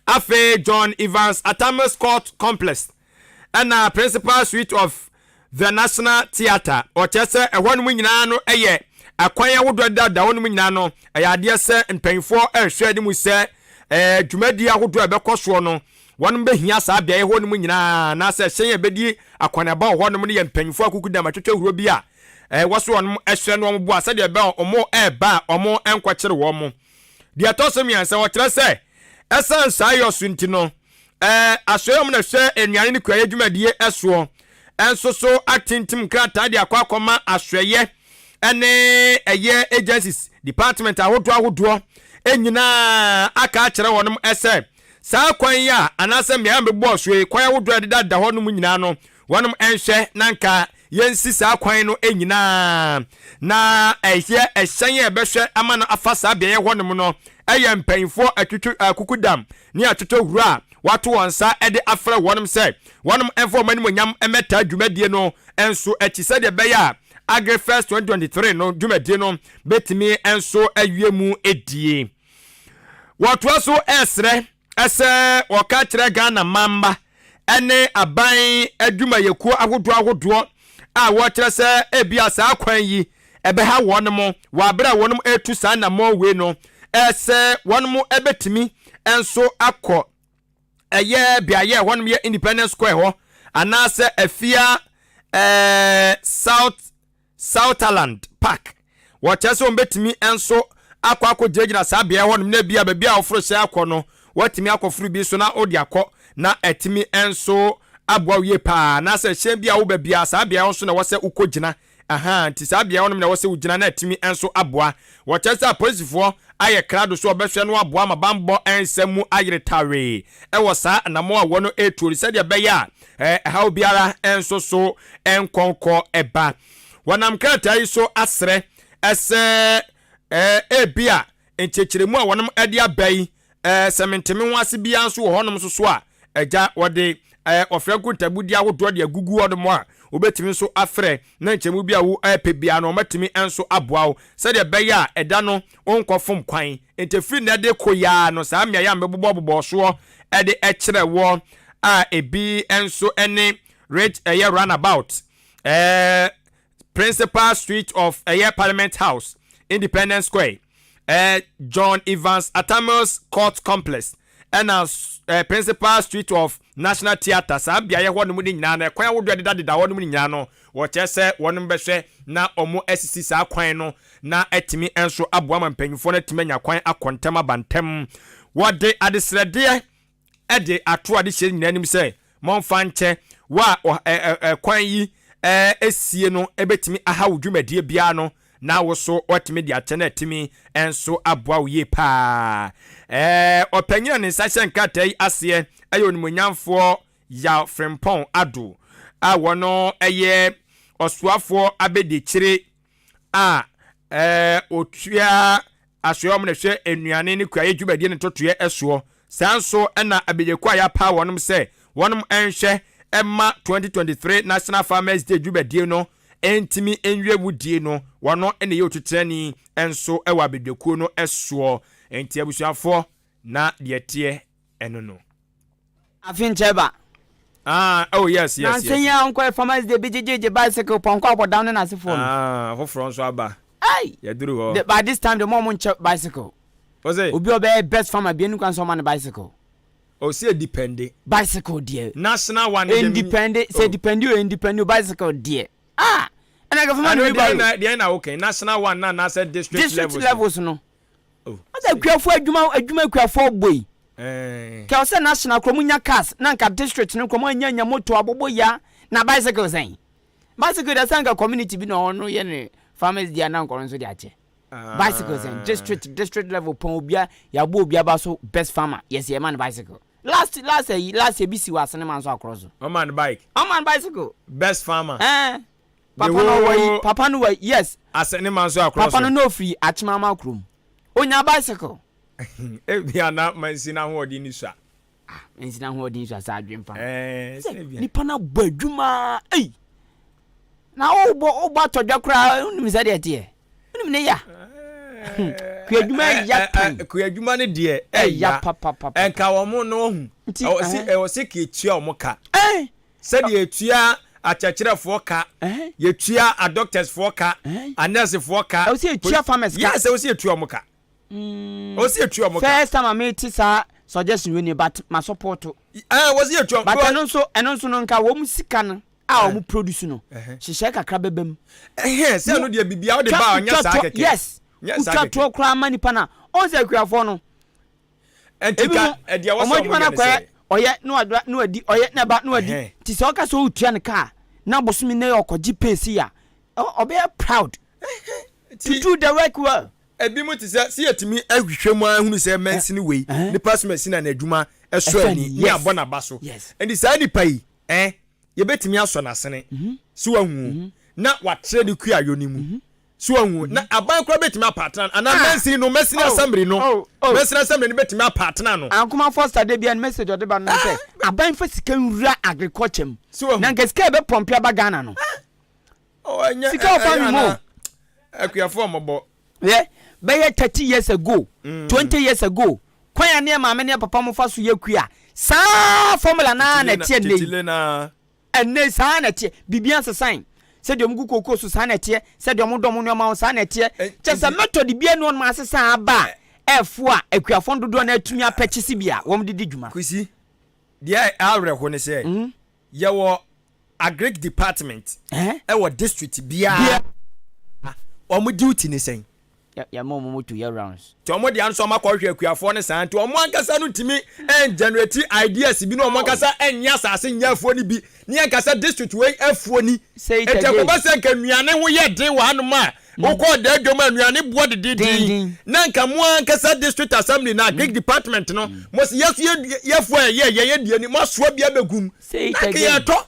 Speaker 1: Afe John Evans Atamas Court Complex and Principal Street of the National Theatre or Chese a one wing nano eye akwanya wodo da one wing nano adeɛ sɛ mpanyinfoɔ ɛhwɛ de mu sɛ dwumadi ahodo ɛbɛkɔ so no wɔn bɛ hia saa bea hɔ no mu nyinaa na sɛ hyɛn bɛdi akwanaba hɔ no mu ne yɛ mpanyinfoɔ akuku da matwetwe huro bi a wɔso wɔn ɛhwɛ no wɔn bo asɛ deɛ bɛ ɔmo ɛba ɔmo ɛnkɔkyere wɔn mo deɛ tɔso miɛnsa wɔkyerɛ sɛ ɛsan saa yɛ ɔso nti no asoɛ mu na hwɛ enuane ne kura yɛ dwumadie ɛsoɔ ɛnso so atintim krataa de akɔ akɔma asoɛyɛ ɛne ɛyɛ agencies department ahodoɔ ɛnyinaa aka akyerɛ wɔn ɛsɛ saa kwan ya anase mmea mbebɔ so kwan ahodoɔ de da hɔ no mu nyinaa no wɔnom ɛnhwɛ nanka yɛnsi saa kwan no enyina na ɛyɛ ɛhyɛn ɛbɛhwɛ ama no afa saa beɛ hɔnom no ɛyɛ mpanyinfoɔ atwitwa akukudam ne atwitwa wura wato wɔn nsa ɛde afrɛ wɔnom sɛ wɔnom ɛmfa wɔn anim onyam ɛmɛta dwumadie no ɛnso ɛkyi sɛdeɛ ɛbɛyɛ a Agri First 2023 no dwumadie no betumi ɛnso awie mu edie wɔtoa so ɛsrɛ ɛsɛ wɔka kyerɛ Ghana mamba ɛne aban adwumayɛkuo ahodoɔ a wɔkyerɛ sɛ ebia saa kwan yi ɛbɛha wɔnom wɔabere a wɔnom etu saa namɔ wei no ɛsɛ wɔnom ɛbɛtumi ɛnso akɔ ɛyɛ biayɛ wɔnom yɛ Independence Square hɔ anaasɛ afia Southland Park wɔkyerɛ sɛ wɔn bɛtumi ɛnso akɔ gyinagyina saa beɛ hɔnom na bia baabi a wɔforo hyɛ akɔ no wɔtumi akɔforo bi so na ɔde akɔ na ɛtumi ɛnso aboa wie paa na sɛ hyɛn bi a wo baabi saa beɛ nso na wɔsɛ ukɔ gyina nti saa beɛ hɔnom na wɔsɛ wogyina na ɛtumi ɛnso aboa wɔkyerɛ sɛ apolisifoɔ ayɛ krado so ɔbɛhwɛ no aboa ma bambɔ ɛnsɛm mu ayere tare ɛwɔ saa anamo a wɔno ɛtuori sɛdeɛ ɛbɛyɛ a ɛhaw biara ɛnso so ɛnkɔnkɔ ɛba wɔnam krataa yi so asrɛ ɛsɛ ebia nkyɛkyerɛmu a wɔnom ɛde aba yi sɛ menteme ho ase bia nso wɔ hɔnom so a ɛgya wɔde ɔfrɛ nkontabudi ahodoɔ de agugu hɔnom a wobɛtumi nso afrɛ na nkyɛmu bi a wo ɛpɛ bia no ɔmatumi nso aboa wo sɛdeɛ ɛbɛyɛ a ɛda no ɔnkɔfom kwan ntɛfiri na ɛde kɔ yaa no saa mmeayɛ a mbɛbobɔ soɔ ɛde ɛkyerɛ wɔ a ebi nso ɛne rich ɛyɛ runabout Principal Street of Parliament House Independence Square John Evans Atamos Court Complex and Principal Street of National Theatre saa biayɛ hɔ nom ni nyinaa na kwan wodo deda hɔ nom ni nyinaa no wɔkyɛ sɛ wɔnom bɛhwɛ na ɔmo asisi saa kwan no na ɛtumi enso aboa ma mpanyinfoɔ no ɛtumi anya kwan akɔntɛm abantem wɔde adesrɛdeɛ ɛde ato ade hyɛ nyinaa nim sɛ mɔmfa nkyɛ wa kwan yi esie no ebetimi aha wudwumadie bia no na wo so otimi de akyɛ na etimi enso aboa wo ye pa opanyina ne nsa hyɛ nkratai ase ɛyɛ onimonyamfoɔ ya frempɔn ado a wono ɛyɛ ɔsoafoɔ abedikyire a otua asoɛm na hwɛ enuane ne kuaye dwumadie ne totoɛ ɛsoɔ sanso ɛna abedekwa ya pa wonom sɛ wonom ɛnhwɛ Emma 2023 National Farmers Day dwumadie no entimi enwie wudie no wono ene ye otutrani enso ewa abedekuo no ɛsoɔ enti abusuafo na de tie eno no
Speaker 2: afincheba
Speaker 1: oh yes
Speaker 2: na senya onko Farmers Day bijeje bicycle ponko abodan na asefo
Speaker 1: foforo nso aba
Speaker 2: ai
Speaker 1: yaduru ho
Speaker 2: by this time the mom nche bicycle
Speaker 1: was it
Speaker 2: obi obe best farmer bi enu kan so man bicycle
Speaker 1: o see depend
Speaker 2: bicycle dear
Speaker 1: national one
Speaker 2: independent say independent bicycle dear and I go for man
Speaker 1: they na okay national one na say district
Speaker 2: levels no oh asa kwafo adwuma kwafo boy ka o say national kromunya cars na nka district no kromu anya moto abobo ya na bicycle sen bicycle da sanga community bi no no ye ne farmers dia na nkoron so de ache bicycles and district level pon obia ya bo obia ba so best farmer yes ye man bicycle last BC was ne man so across
Speaker 1: o man bike
Speaker 2: bicycle
Speaker 1: best farmer
Speaker 2: papa no way yes
Speaker 1: asene man so across
Speaker 2: papa no free achimama krom onya bicycle
Speaker 1: e bia na mansina ho odi ni so
Speaker 2: mansina ho odi so sa adwempa ni pana badwuma na o todwa kra unu mi sa de tie unu mi ne ya
Speaker 1: kuyadwuma ne de
Speaker 2: ya papa
Speaker 1: enka wo mo no hu o se ke tua o mo ka se de etua akyerɛkyerɛfoɔ ka yɛtua a doctors foɔ ka a nurse foɔ ka
Speaker 2: o se etua farmers ka
Speaker 1: yes o se etua o mo ka o se etua o mo ka
Speaker 2: first time I meet sa suggestion we but my support
Speaker 1: o se etua
Speaker 2: but eno so no nka wo mu sika no a wo mu produce no hyehyɛ kakra bebem
Speaker 1: se no de bibia wo de ba onya sa keke
Speaker 2: yes ucha to kra mani pana on se akuafo no
Speaker 1: entika e wo so mo
Speaker 2: na oye no adi oye na ba no adi ti se oka so utua ne ka na bosumi ne okoji pace ya obe proud to do the work well
Speaker 1: ebi mo ti se yetimi ahwehwɛ mu ahunu se mensini wei ni pass machine na adwuma ɛso ani ni abɔ na ba so and the side pay yebetimi aso nasene so wahu na watre ne kuayo ni mu so wahu na aban kro betimi apatna ana mensi no mesini assembly no mesini assembly ne betimi apatna no
Speaker 2: ankoma foster de bia message ode ba no say aban fa sika nwura agriculture na ngeska be pompe aba Ghana no
Speaker 1: anya
Speaker 2: sika ofa mi mo
Speaker 1: akuafo mobo
Speaker 2: be 30 years ago 20 years ago kwanya ne maame ne papa mo fa so yakua sa formula na na tie ne enne sa na tie bibia sesan se de mgu kokoko so sa na tie se de mo dom no ma sa na tie chese method bia no ma sesan aba efo a akuafo dodo na atumi apechisi bia wom didi dwuma
Speaker 1: kwisi dia awreho ne se ye wo agric department wo district bia omo duty ne sen
Speaker 2: ya mo to year rounds
Speaker 1: to omo dia nso makọhwe akuafo ne san to omo ankasa no ntimi generate ideas bi no omo ankasa enya asase nyaafo ni bi ni ankasa district wey afuo ni etakoba se nkanuane ho ye de wa no ma ukọ da dwom anuane bo de na nka mo ankasa district assembly na agric department no mo se yesu yefo ye die ni mo so bia begum na ya to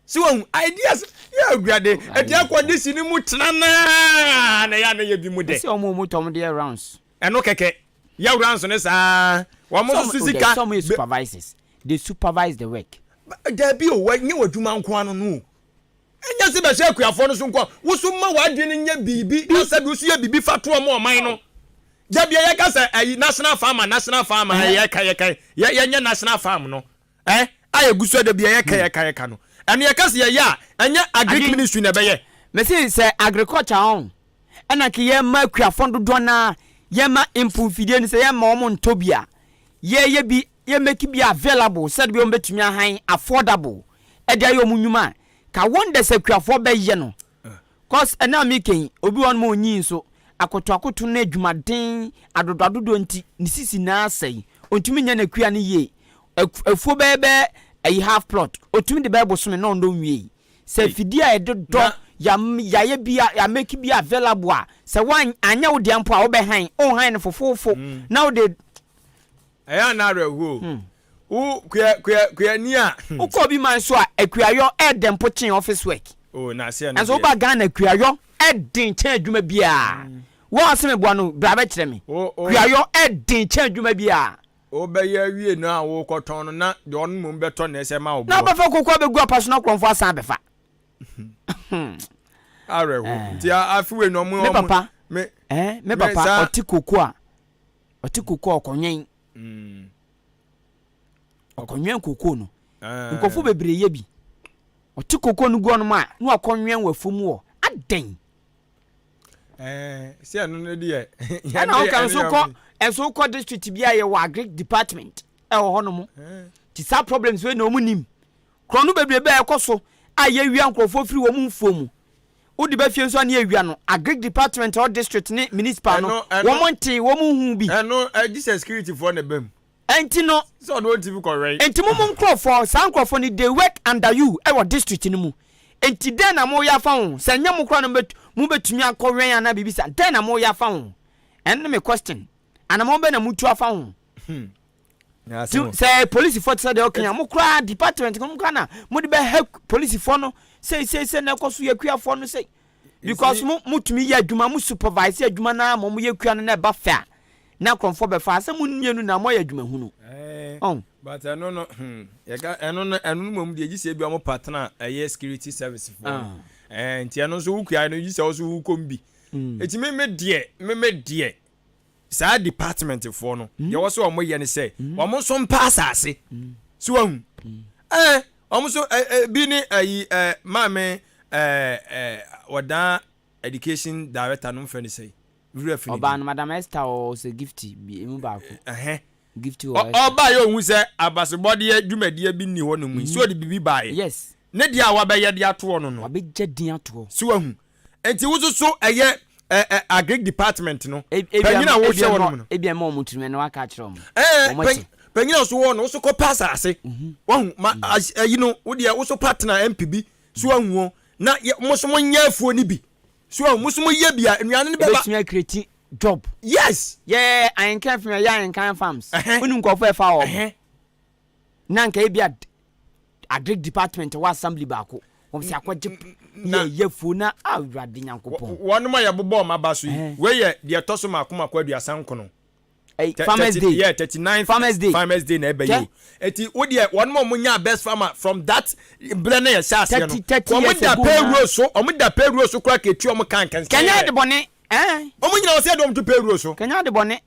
Speaker 1: si won ideas ya guade etia kwandisi ni mu trana na ya na ye bi mu de
Speaker 2: si omo mu tom de rounds
Speaker 1: eno keke ya rounds ne sa wa mo susika
Speaker 2: some supervisors they supervise the work
Speaker 1: da bi o wa nye waduma nko anu no enya se be se akuafo no so nko wo so ma wadwene nya bibi na sabi wo so ya bibi fato omo oman no da bia ya ka se national farmer ya kai ya nya national farm no ayeguso da bia ya kai no enu ya kase ya anya agric ministry na beye
Speaker 2: mesi se agriculture on ena ke ye ma akuafo dodo na ye ma impufidie ni se ye ma omo ntobia ye bi ye make bi available said bi o betumi ahan affordable e dia yo munwuma ka wonder se akuafo beye no cause ena mi ken obi won mo nyin so akoto na adwumaden adodo nti ni sisi na asai ontumi nya na kua ne ye afuo bebe a half plot otumi de bible so me no ndo nwie se fidia e dodo ya ye bia ya make bia available a se wan anya wo de ampo a wo be han o han ne fofofo na wo de
Speaker 1: eya na rehu u kua ni a
Speaker 2: uko bi man so a akuayo e dempo chen office work
Speaker 1: na se na
Speaker 2: enso ba Ghana akuayo e din chen adwuma bia wo aseme bua no bra be kire me akuayo e din chen adwuma bia
Speaker 1: obeye wie no a wo koton no na de on mum beto na ese ma wo
Speaker 2: na ba fa kokwa be gu apasona kronfo asan be fa
Speaker 1: arewo ti afiwe no mu
Speaker 2: me papa me papa oti kokwa okonwen okonwen kokwa no nkofo bebre ye bi oti kokwa no gu no ma na okonwen wafum wo aden
Speaker 1: si anu no de
Speaker 2: ya na o kan so ko enso ko district bia ye wa agric department e ho no mo ti sa problems we na omunim krono bebrebe e koso aye wia nkrofo firi wo mu mfuomu udi ba fie nso na ye wia no agric department or district ni municipal no wo monti wo mu hu bi
Speaker 1: no this security for na bam
Speaker 2: enti no
Speaker 1: so no TV correct
Speaker 2: enti mo nkrofo sa nkrofo ni they work under you e wo district ni mu enti den na mo ya fa ho sa nya mo kro no mu betumi akọwen ana bibisa den na mo ya fa ho en me question ana mo be na mutu afa ho say police for say okay mo kra department ko mo kana mo de be help police for no say na koso yakua for no say because mo mutumi ya adwuma mo supervise adwuma na mo yakua no na ba fa na konfo be fa say mo mienu na mo ya adwuma hunu
Speaker 1: but no eno mom de gise bi mo partner security service for nti eno so wukua no gise so wukombi eti me de sa department for no ye wo so omo ye ne say omo so mpa asase so hu omo so bi ni mame wada education director no mfa ni say
Speaker 2: oba no madam Esther o se gifty bi emu ba ko gifty o
Speaker 1: oba ye ohun say abasebode adwumade bi ni ho no mu so de bibi bae
Speaker 2: yes
Speaker 1: ne dia wa be ye de ato no
Speaker 2: wa be je din ato
Speaker 1: so hu enti wo so eye agric department no panyina wo hwe wono no
Speaker 2: ebia ma omutumi no aka kire om
Speaker 1: panyina so wono so ko pass ase wo you know wo dia wo so partner MPB so hu na mo so nya afuo ni bi so mo so ye bia enuane ne beba
Speaker 2: betumi create job
Speaker 1: yes
Speaker 2: Ahenkan from Ahenkan farms unu nkofo e fa o na nka ebia agric department wa assembly baako wom se akwaje ye fu na awurade nyankopon
Speaker 1: wonu ma ye bobo ma baso yi we ye de toso makoma kwa aduasan kono
Speaker 2: farmers day
Speaker 1: yeah 39 farmers day na ebe you eti wo de wonu ma munya best farmer from that blend ya shase no omuda payroll so kwa ketu om kan
Speaker 2: Kenya de bone
Speaker 1: omunyina wo se do mtu payroll so
Speaker 2: Kenya de bone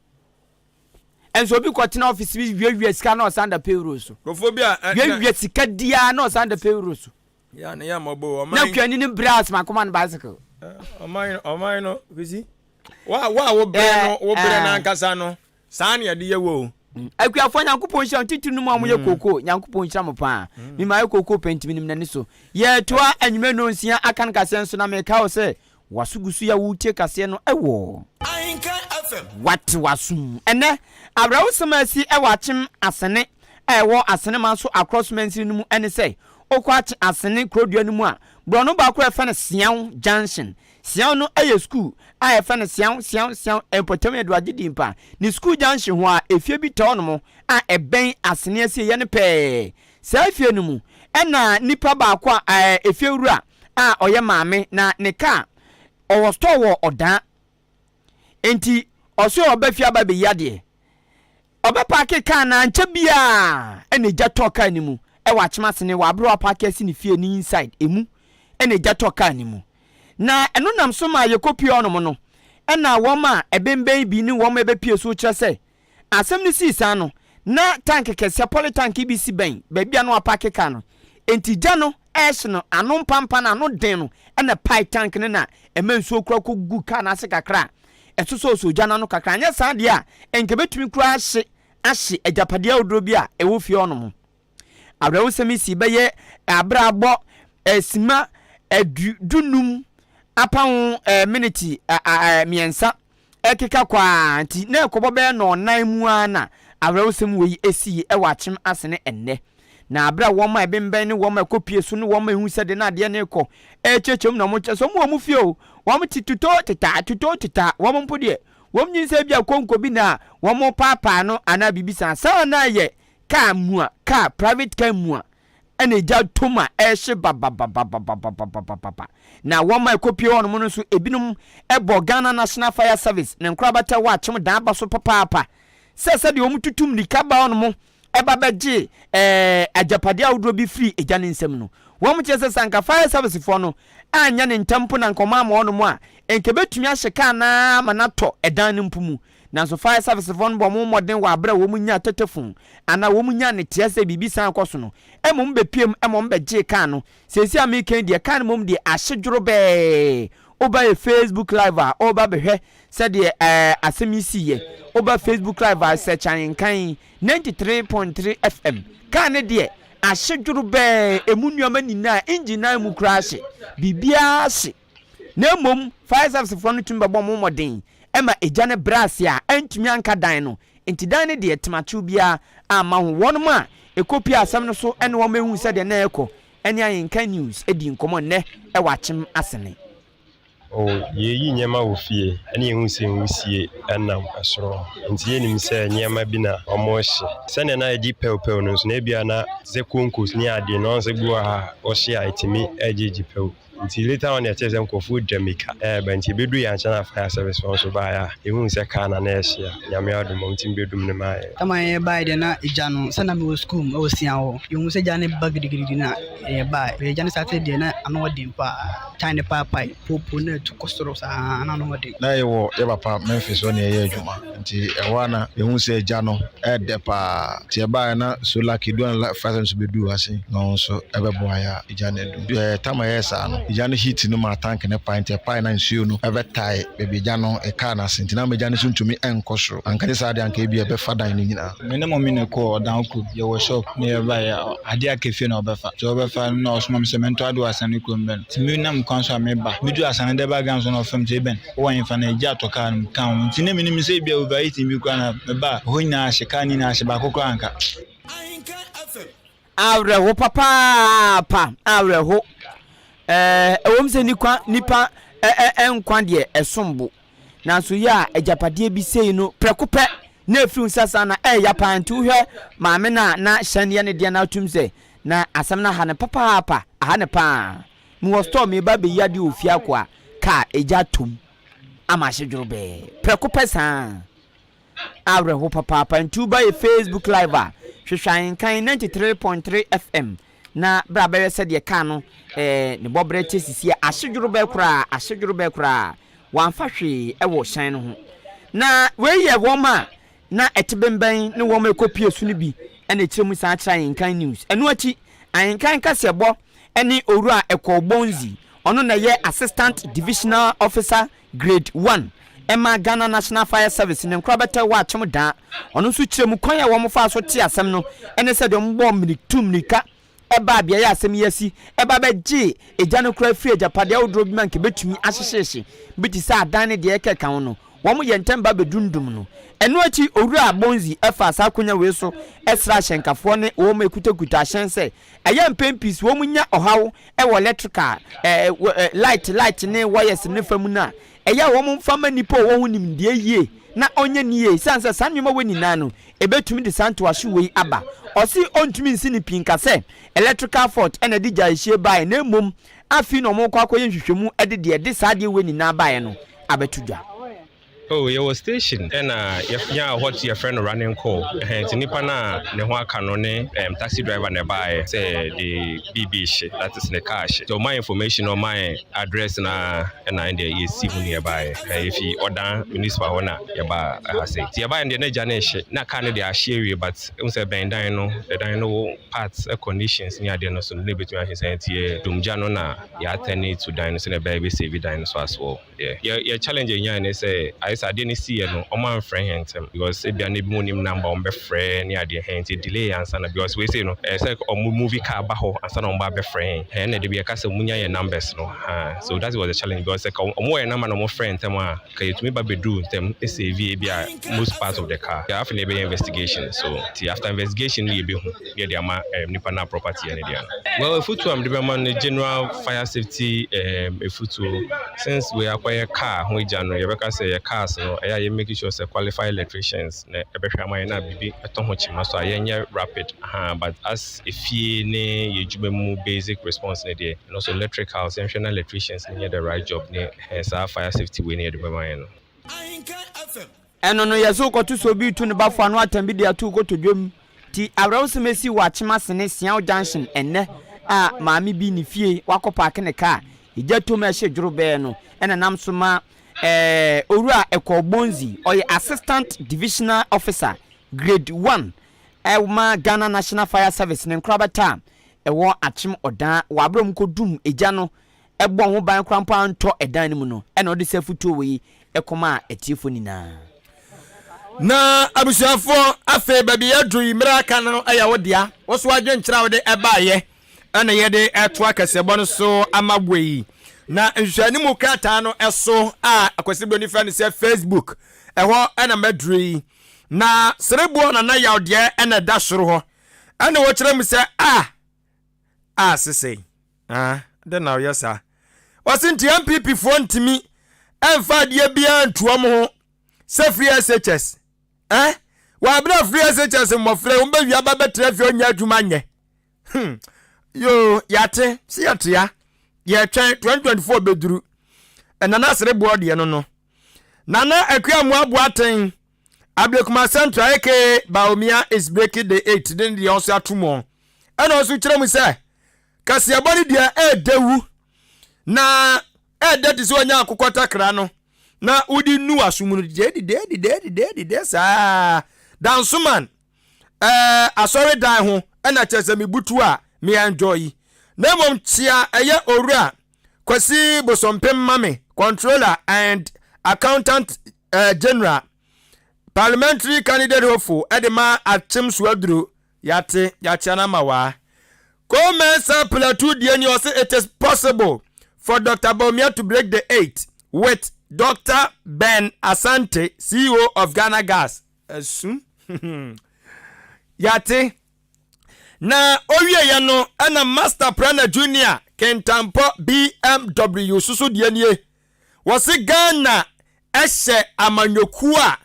Speaker 2: enso bi kwatena office bi wiewia sika na osanda payroll so
Speaker 1: rofobia
Speaker 2: wiewia sika dia na osanda payroll so
Speaker 1: ya na ya mobo
Speaker 2: na kwani ni brass makoma na bicycle
Speaker 1: omai no kisi wa wo bre na nkasa no saa ne de ye wo
Speaker 2: akuafo nyankopon hia titiri no mu amoye koko nyankopon hia mo pa mi ma ye koko penti minim na ni so ye toa anwume no nsia akan kase nso na me ka wo se wasugusu ya wutie kase no ewo
Speaker 7: Ahenkan FM.
Speaker 2: What wasum ene abrawo semasi ewachim asene ewo asene man so across mensi no mu ene say okwachi asene krodua no mu a brono ba ko efa ne sian junction sian no eye school a efa ne sian empotem eduade dimpa ni school junction ho a efie bi to no mo a eben asene asie ye ne pe sa efie no mu ena nipa ba ko a efie wura a oye maame na ne ka owo store wo odan enti oso obafia ba be yade obapake kan na nche bia ene jato kan ni mu e wa chimasene wa bro apake si ni fie ni inside emu ene jato kan ni mu na eno nam so ma yekopi ono no ena wo ma ebemben bi ni wo ma ebepie so kire se asem ni si san no na tank kese poly tank bi si ben ba bia no apake kan no enti ja no no anu pampa na anu den no ena pipe tank ne na emensuo kura ko gu kan na se kakra esoso jana no kakra nya sa de a enke betumi kura ahye ajapade awdro bi a ewo fie ono mo abrawo semisi beye abrabo esima edunum apawon minute miensa ekeka kwa nti na ekobo be no nan mu ana abrawo sem we esi ewachim asene enne na abra wo ma ebemben ne wo ma kopie so ne wo ma ehu sede na de na ekọ echechem na mo cheso mo fie o wo mo tituto tita wo mo mpode wo mo nyinse bia konko bi na wo mo papa no ana bibisa sa na ye ka mua ka private ka mua ene ja toma ehye baba na wo ma kopie wo no mo so ebinum ebo Ghana National Fire Service ne nkrabata wa chem dan ba so papa se de wo mo tutum likaba wo no mo eba beji ajapade awdro bi free ejane nsem no wo mo chese sanka fire service fo no anya ne ntampo na nkoma ma ono mo a enke betumi ahyeka na manato edan ne mpumu na so fire service fo no bo mo modern wa abra wo munya tetefun ana wo munya ne tiase bibi san koso no emom bepiem emom beji kan no sesi american de kan mom de ahyedworo be oba Facebook live a oba behwe said the asemisi ye oba Facebook live a search Ahenkan 93.3 FM kan ne de ahyedworo be emunuama nina engine mu crash bibia hye na mom fire service from tumba bom modern ema ejane brass ya antumi anka dan no enti dan ne de temachu bia ama ho wonmo a ekopi asem no so ene wo mehu said na eko ene Ahenkan news edi nkomo ne e wachim asene
Speaker 8: ye nyema wo fie ene ehu se nwusie anam asoro nti ye nim se nyema bi na omohye sene na edi pew no so na bia na ze konkos ni ade no se gbo ha o hye itimi ejeji pew nti later on ya chese nkofu Jamaica banti bedu ya nchana fire service on so ba ya ehu se kana na ehye nyame adum nti bedum ne ma
Speaker 9: tama ye ba de na ejano sana me wo school o sia ho ehu se jane bagdigidi na e ba e jane Saturday na ano dimpa China papa popo na to kostoro sa ana no de
Speaker 10: na ye wo ye papa Memphis on ye adwuma nti e wana ehu se ejano e de pa ti e ba na so lucky do na fire service bedu ase no so e be boa ya ejane du tama ye sa no ijano heat no ma tank ne pint na nsuo no ebe tai bebi jano e ka na sentina me jano suntumi enkosoro anka sa de anka ebi ebe fadan ni nyina
Speaker 11: me ne mo mi ne ko dan ko ye wo shop ne ba ya ade akafe na obefa so obefa na osmo semento ado asane ko mben timi na mkwanso me ba mi du asane de ba ganso na ofam te ben wo yin fa na eja to ka no kan tini me ni se bia overeat mi kwa na me ba ho nya aheka ni na ahye ba kokko anka
Speaker 7: Ahenkan FM.
Speaker 2: awre ho papa awre ho ewom se nipa enkwan de esombo na so ya ajapade bi sei no prekope na efru sasa na ya pantu hwe maame na hyane ne de na atum se na asam na ha ne papa aha ne pa mu wo store me ba be yade ofia kwa ka eja tom ama hye be preko pesa awre ho papa ntu ba Facebook live a hwehwan kan 93.3 FM na bra ba yese de ka no ne bobre tesisi ahye be kura wanfa hwe ewo hyan no ho na we ye woma na etibemben ne woma ekopie su ne bi ene kiremu sa akira Ahenkan news eno achi Ahenkan Kasiebo ene owura ekobonzi ono na ye assistant divisional officer grade 1 Emma Ghana National Fire Service ne nkrabata wa achom da ono nso kiremu kwan ya wo fa so ti asem no ene se de mbo mmirika eba bia ya asem yasi eba be gi eja no kra free japade awdro bi man ke betumi ahyehyehe biti sa adan ne de ekeka ho no wo ye ntemba bedundum no eno achi owura bonzi efa asakonya we so esra hyenkafo ne wo ma ekutakuta hyense eye mpempis wo munya ohawo e wo electrical light ne wires ne famu na eye wo mfama nipo wo hunim de yie na onye niye sansa sanwema we nyina no ebetumi de santo ahwe we aba osi ontumi nsi ni pinka se electrical fault ena di jaihie bai na mum afi no mo kwakọ ye nhwehwemu de saade we nyina bai no abetudwa.
Speaker 8: Oh, your station and what your friend running call. And nipa na ne ho aka no ne taxi driver nearby say the BB shit that is the cash. So my information or my address na and in the EC nearby. If you order municipal owner yaba I say. Yaba in the nejanesh na can they share but unse ben dino the dino parts conditions near the no so ne between his here dumjano na ya attend to dino so the baby save dino so as well. Yeah. Your challenge yan say I didn't see no oman friend him because if you need money number on be friend near the hand delay answer because we say no it's like a movie car baho answer on be friend and they be a case munya numbers no so that was the challenge because like more number no friend them can you me ba do them save be most part of the car you have to be investigation so after investigation you be get the nipa na property and there well if to am the man general fire safety if to since we acquire car we January you can say a car so I making sure say qualified electricians na ebehwa na bibi eton ho chima so ayenye rapid but as if ne yejubemu basic response ne there and also electrical essential electricians need the right job ne fire safety we need the man no
Speaker 2: eno no yeso ko to so bi tu ne bafo anu atambi dia tu ko to dwom ti awrawse mesi wa chima sene sian junction enne a maami bi ni fie wakopa ake ne ka ija to ma hye dwuro be no ena nam so ma Owura Ekobonzi or assistant divisional officer grade 1 Elma Ghana National Fire Service ne nkrabata ewo achim odan wabrom kodum eja no ebon ho ban krampa anto edan mu no ena odi sefuto we ekoma etiefo nina
Speaker 1: na abusuafo afe baby adru imra kan no aya wodia wo so adwenkyira wo de ebaye ana ye de eto Kasiebo no so amabwe na nhwani mu kata no eso a Kasiebo ni fan se Facebook eho ana madri na serebo na yawde ana da soro ho ana wo kire mu se sese de na yesa wasinti MPP fo ntimi emfa de bia ntuom ho se free SHS wa bra free SHS mo free wo ba wi aba betre fi onya adwuma nye yo yate si yate ya ye twen 2024 beduru enana serebo de no nana akuamu abuaten Ablekuma Central aka Baomia is breaking the 8 then the also atumo and also kire mu say Kasiebo ni dia dewu na that is onya akokota kra no na udi nu asumunu de sa dansuman asori dan ho na chese me butu a me enjoy na mom chia eye owura Kwasi Bosompem Mame controller and accountant general parliamentary candidate hopeful edema atim swadru yate yachana mawa commensa plateau die ni say it is possible for Dr. Baumia to break the 8 with Dr. Ben Asante, CEO of Ghana Gas. Soon. Yate. Na owie ya no ana Master Planner Junior Kentampo BMW susu die nie. Wose Ghana ehye amanyoku a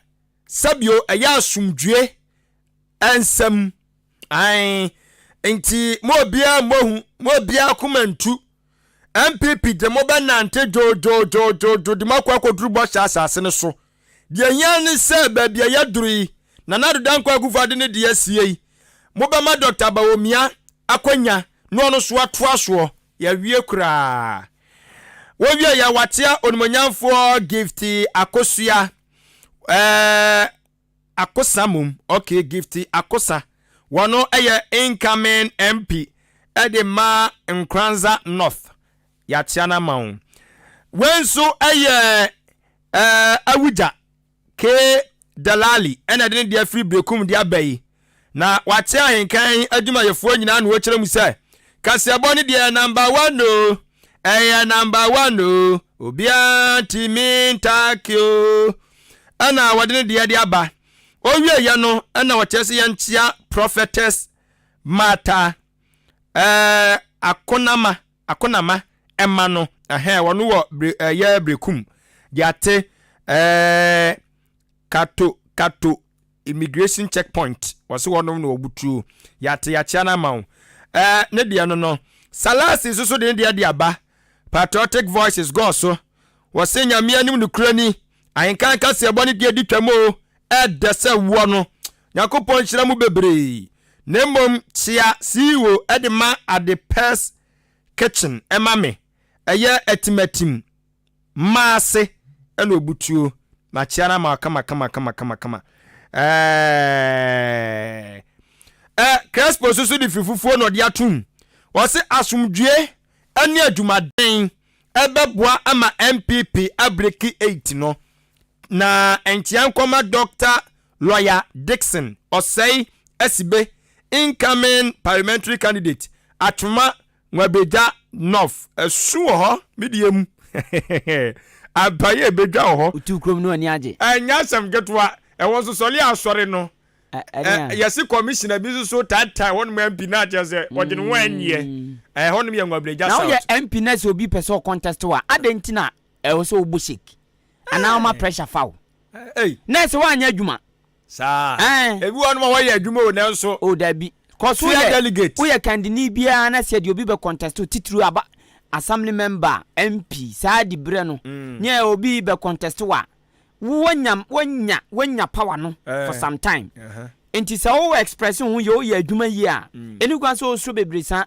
Speaker 1: sabio eya asumdwe ensem ai enti mo bia komantu MPP de mo benante jo de makwa koduru bo sha asase ne so de yan ne se ba bia ya duru na na dodan kwa gufade ne de asie mo ba ma Dr. Bawomia akwanya no no so atoa so ya wie kura wo wie ya watia onmonyamfo gifty akosua akosamum okay gifty akosa wono eye incoming MP edema Nkranza North ya tiana maun wenso eye awuja ke dalali ena de dia free breakum dia bayi na wate Ahenkan adwumayefo nyina na wo kire mu se Kasiebo ne dia number 1 no eye number 1 no obia timi takio ana wade ne dia dia ba owie ya no ana wate se yantia prophetess mata akonama emma no wono wo ya brekum yate kato immigration checkpoint wase wono no obutu yate ya chiana mawo ne dia no salasi so de dia dia ba patriotic voices go so wase nyame anim no kurani Ahenkan Kasiebo ne dia ditwamo edese wo no yakopon hira mu bebre nemom chia CEO edema at the Pest Kitchen emame eye etimatim maase ena obutuo na chiana ma kama Crespo so di fifufuo no de atum wose asumdue ene adwumaden ebeboa ama MPP abreki 8 no na entian koma Dr. Lawyer Dixon osei esibe incoming parliamentary candidate atuma Nwabeja North esu ho mediem abaye beja ho
Speaker 2: utu krom no ani age
Speaker 1: anya sam getwa e won so le asore no yesi commissioner bi so tata won MP na age se wode no wanye hono me Nwabeja South
Speaker 2: na ye MP na se obi person contest wa adentina e wo so obushik ana ma pressure foul na se wanya adwuma
Speaker 1: sa ebi won ma wa ye adwuma o na so
Speaker 2: o dabi cause we delegate we candidate bia na se de obi be contest titru aba assembly member MP sa di bre no nya obi be contest wa wonya power no for some time enti se wo express hu ye adwuma yi a eni kwa so so bebresa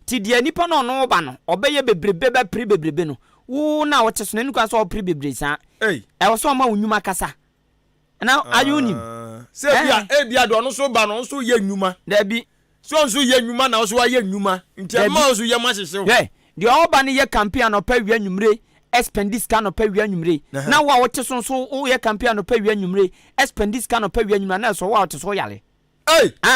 Speaker 2: ti de nipa no no ba no obeye bebrebe be pre bebrebe no wo na wo teso eni kwa so pre bebresa e wo so ma wunuma kasa na ayunim
Speaker 1: se bia do no so ba no so ye nwuma
Speaker 2: da bi
Speaker 1: so ye nwuma na so ye nwuma nti ma so ye ma hyehyɛ
Speaker 2: the oba ne ye campaign no pa wi anwumre expendis ka no pa wi anwumre na wa wote so wo ye campaign no pa wi anwumre expendis ka no pa wi anwumre na so wa wote so yale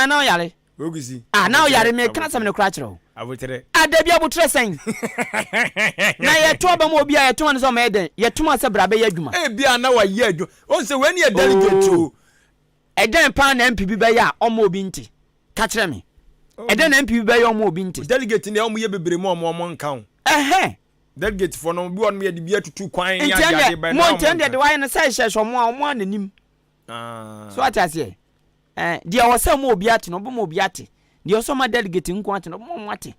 Speaker 2: na yale
Speaker 1: ogisi
Speaker 2: na yale me kana sam ne kra kyerɛ
Speaker 1: abotere
Speaker 2: adabi abotere sen na ye to ba mo obi a ye to ne so ma eden ye to ma se bra be ye adwuma
Speaker 1: bia na wa ye adwo on se when ye delegate o
Speaker 2: eden pa na MPP be ya o ma obi nti ka kyerɛ me eden na MPP be ya o ma obi nti
Speaker 1: delegate ne o mo ye bebre mo nka ho delegate for no bi won me de bia tutu kwan ya jade ba
Speaker 2: na mo ntende de wa ne sai hye mo ananim so atase dia wo se mo obi ate no bo mo obi ate dia so ma delegate nko ate no bo mo ate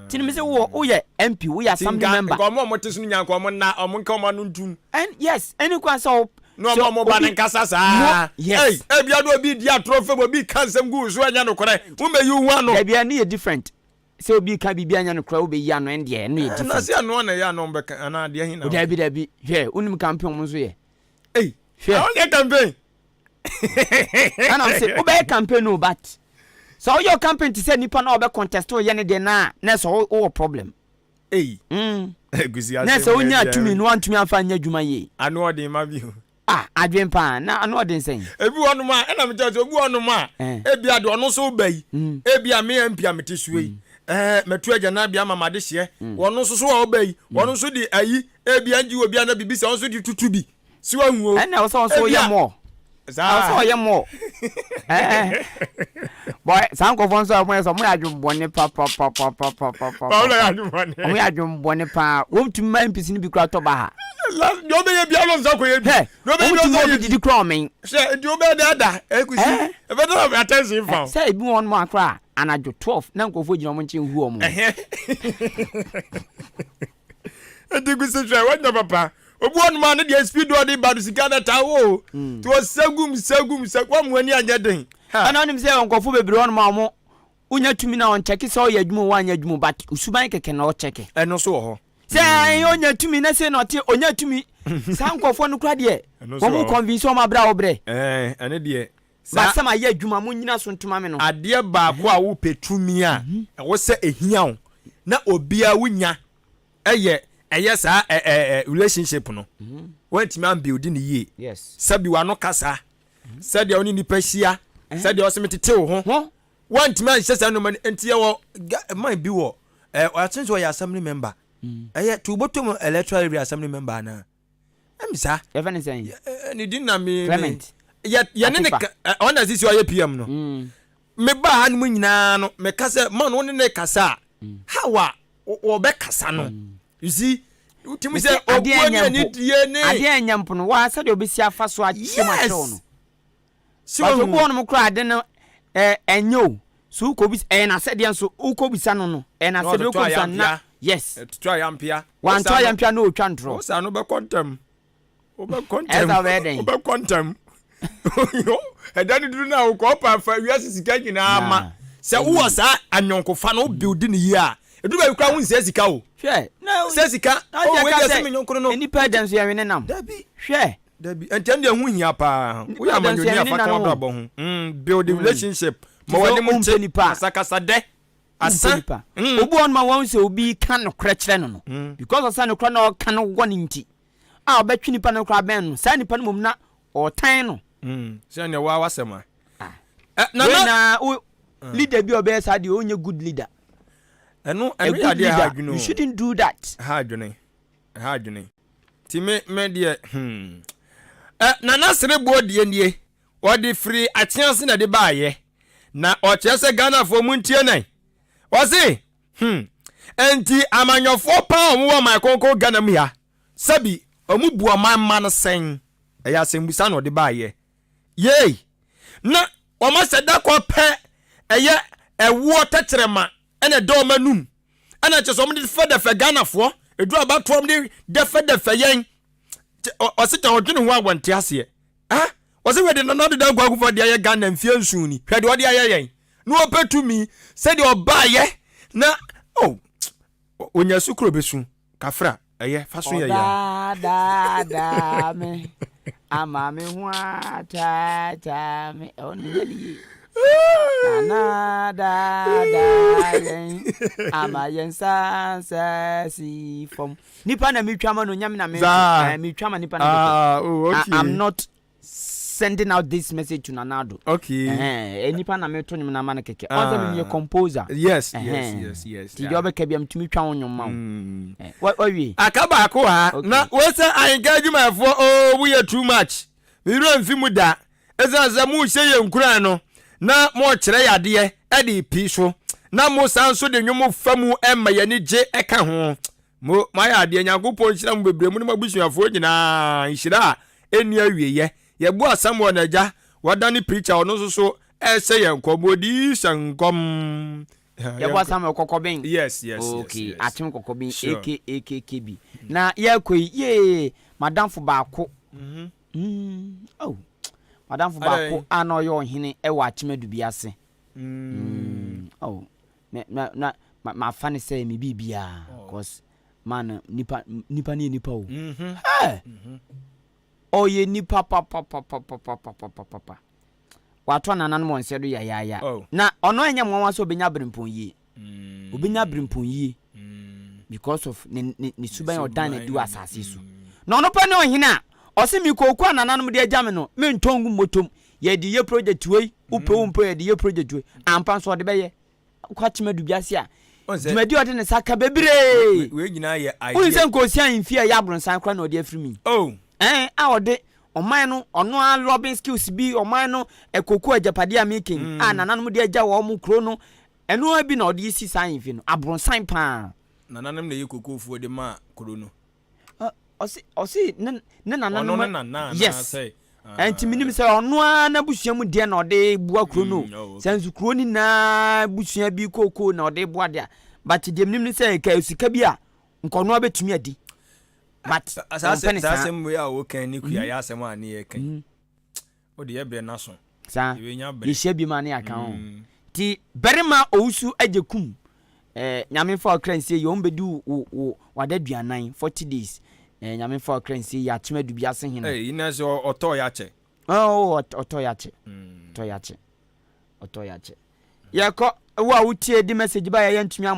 Speaker 2: tini me se wo ye MP wo ya assembly member
Speaker 1: ko mo te sunu nyanko mo na o mo nka mo anu ntum
Speaker 2: and yes any kwa so
Speaker 1: no mo ba ne nkasa sa bia do obi dia trophy obi kansem gu so anya no kore wo me yu hu ano
Speaker 2: bia na ye different se obi ka bibia anya no kora wo be yi ano ende no ye different
Speaker 1: na se ano na ya no be ana de hin na
Speaker 2: dabi hwe unim campaign mo so ye
Speaker 1: hwe on ye campaign
Speaker 2: ana se wo be campaign no but so your campaign to say nipa na obe contest o ye ne de na so wo problem
Speaker 1: gusi ase
Speaker 2: na so onya tumi no antumi afa anya dwuma ye
Speaker 1: ano odin ma bi
Speaker 2: adwen pa na ano odin sen
Speaker 1: ebi wonu ma na me tell obi wonu ma ebia de ono so bayi ebia me MP ametesuei metu agya na bia mama de hye wonu so wo bayi wonu so di ayi ebia nji obi na bibisa wonu so di tutubi si wa hu o
Speaker 2: na so ye mo so ye mo boy sanko fonso mo so mo adwumbone pa
Speaker 1: Paula adwumbone
Speaker 2: mo adwumbone pa wo tumi MPC ni bi kra to ba ha
Speaker 1: do be ye bia lo nza ko ye bi
Speaker 2: do be yo so di kra men
Speaker 1: se di o be da ekusi e be do attention fa
Speaker 2: say bi won mo akra anajo 12 na nkofo gina mo nche hu omo
Speaker 1: Etiku se hwe wanya papa obu onu ma no de speed odi ba do sika na tawo to sagum kwa mu ani anya den
Speaker 2: ana onim se nkofo bebre onu ma mo unya tumi na on check se o yadwumu wanya adwumu but usuban keke na o check
Speaker 1: eno so ho
Speaker 2: se onya tumi na se no te onya tumi sa nkofo no kra de wo mu convince o ma bra wo bre
Speaker 1: ene de
Speaker 2: ba sama ye adwuma mo nyina so ntuma me no
Speaker 1: ade ba ko a wo petumi a wo se ehia wo na obia wunya eye sa relationship no wantimi am build ni ye
Speaker 2: yes
Speaker 1: sabi wa no kasa sabi oni ni pahia sabi o se metete wo ho wantimi an hyesa no man entie wo man bi wo atenso ya assembly member eye to bottom electoral area assembly member na emisa
Speaker 2: even say
Speaker 1: ni din na me
Speaker 2: Clement
Speaker 1: ya ne on as this your PM no me ba han mu nyina no me kasa man won ne kasa hawa wo be kasa no you see utimi say obuani ni die ne
Speaker 2: ade anyampo no wa sa de obesi afa so achie ma cho no si wo bo no kra ade no enyo so ko bi na se de nso uko bisa no no na se de uko bisa na yes
Speaker 1: try ampia
Speaker 2: wan try ampia no otwa ntro
Speaker 1: o sa no be kontem
Speaker 2: eza weden
Speaker 1: o be kontem yo edani duru na o ko pa fa wiase sika nyina ama se wo sa anyonko fa no build ni yi a edu ba kwa hun se sika o
Speaker 2: hwe na
Speaker 1: se sika o we de se menyonko no
Speaker 2: independence ya wene nam
Speaker 1: dabi
Speaker 2: hwe
Speaker 1: dabi enten de hu hia pa wo ya manyoni afa kan do bo hu build the relationship ma wani mu nche kasa de asa
Speaker 2: obu on ma won se obi kan no kra kire no no because asa no kra no kan no woni nti a obetwi nipa no kra ben no sa nipa no mum na o tan no
Speaker 1: se ne wa wasema
Speaker 2: na leader bi obe sa de onye good leader
Speaker 1: eno ya de ha adwuno
Speaker 2: you shouldn't do that
Speaker 1: ha adwune ti me de na nasere bo de nie o de free atianse na de baaye na o chese Ghana fo mu ntie nan o se enti amanyofo pa o mu ma konko Ghana mu ya sabi o mu bu man sen eya sembusa na o de baaye yey na o ma seda ko pe eye ewo tetrema ene do manum ana che so mo de fe Ghana fo edu abatom de fe yen o se ta odwene ho agwante ase o se we de no de gwagu fo de aye Ghana mfie nsuni hwe de o de aye yen no opetumi se de obaye na onya sukro besu kafra eye faso ye ya
Speaker 2: da me ama me ho ta me onye na da yen ama yen sa si form nipa na mitwama no nyam na me mitwama nipa na
Speaker 1: okay.
Speaker 2: I'm not sending out this message to Nanado.
Speaker 1: Okay.
Speaker 2: Nipa na me to nyam na ma na keke o me composer.
Speaker 1: Yes.
Speaker 2: Ti do be ka biam tumi twa won nyom ma wo wi
Speaker 1: akaba ko ha na we say Ahenkan adwumafo we are too much we run fi mu da ezaza mu hye ye nkura no na mo kire yade e de pi so na mo sanso de nwom famu emma ye ni je eka ho mo yade nyankopon hira mu bebre mu ne mabusuafo nyina hira eni awieye ye bu asamo na ja wadani preacher ono so ese ye nkomodi sankom
Speaker 2: ye bu asamo kokobin
Speaker 1: yes
Speaker 2: okay atim kokobin AKKB na ye koi ye madam fo baako madam fo baako ano yo hene e wa chimadu biase ma fani say me bibia cause man nipa ni nipa o oye nipa papa wato nanan mo nsedo ya na ono enya mo waso obenya brimpon yi obenya brimpon yi because of ni suban odan na du asase so na ono pa ne ohina o se mi koku ananan mo de agya me no me ntongu motom ye di ye project we upe ye di ye project we ampa so de beye kwa chimadu biase a dwumadi ode ne saka bebre
Speaker 1: we nyina ye idea
Speaker 2: o nse nko sia mfia ya bronsan kra na ode afiri mi a ode oman no ono a Robin skills bi oman no ekoku ajapade a making nanan mo de agya wo mo kro no eno abi na ode isi san mfi no abronsan pa
Speaker 1: nananam na ye kokofu de ma kro no
Speaker 2: osi ne nanan
Speaker 1: no yes
Speaker 2: enti minim sɛ ɔno a na busua mu deɛ na ɔde bua kuro no sense kuro ni na busua bi koko na ɔde bua deɛ but deɛ minim sɛ ka sika bi a nkɔno abetumi adi but
Speaker 1: asasem we a wo kan ni kuya ya asem a ne ye kan o de ye bre na so
Speaker 2: sa ye hia bi ma ne aka ho ti berima owusu ajekum nyame fa okransie ye ombedu wadaduanan 40 days nyame fa okransie ya atema du bi ase hene
Speaker 1: ina so oto ya che
Speaker 2: oto ya che oto ya che yakọ wo a wotie di message ba ya ntumi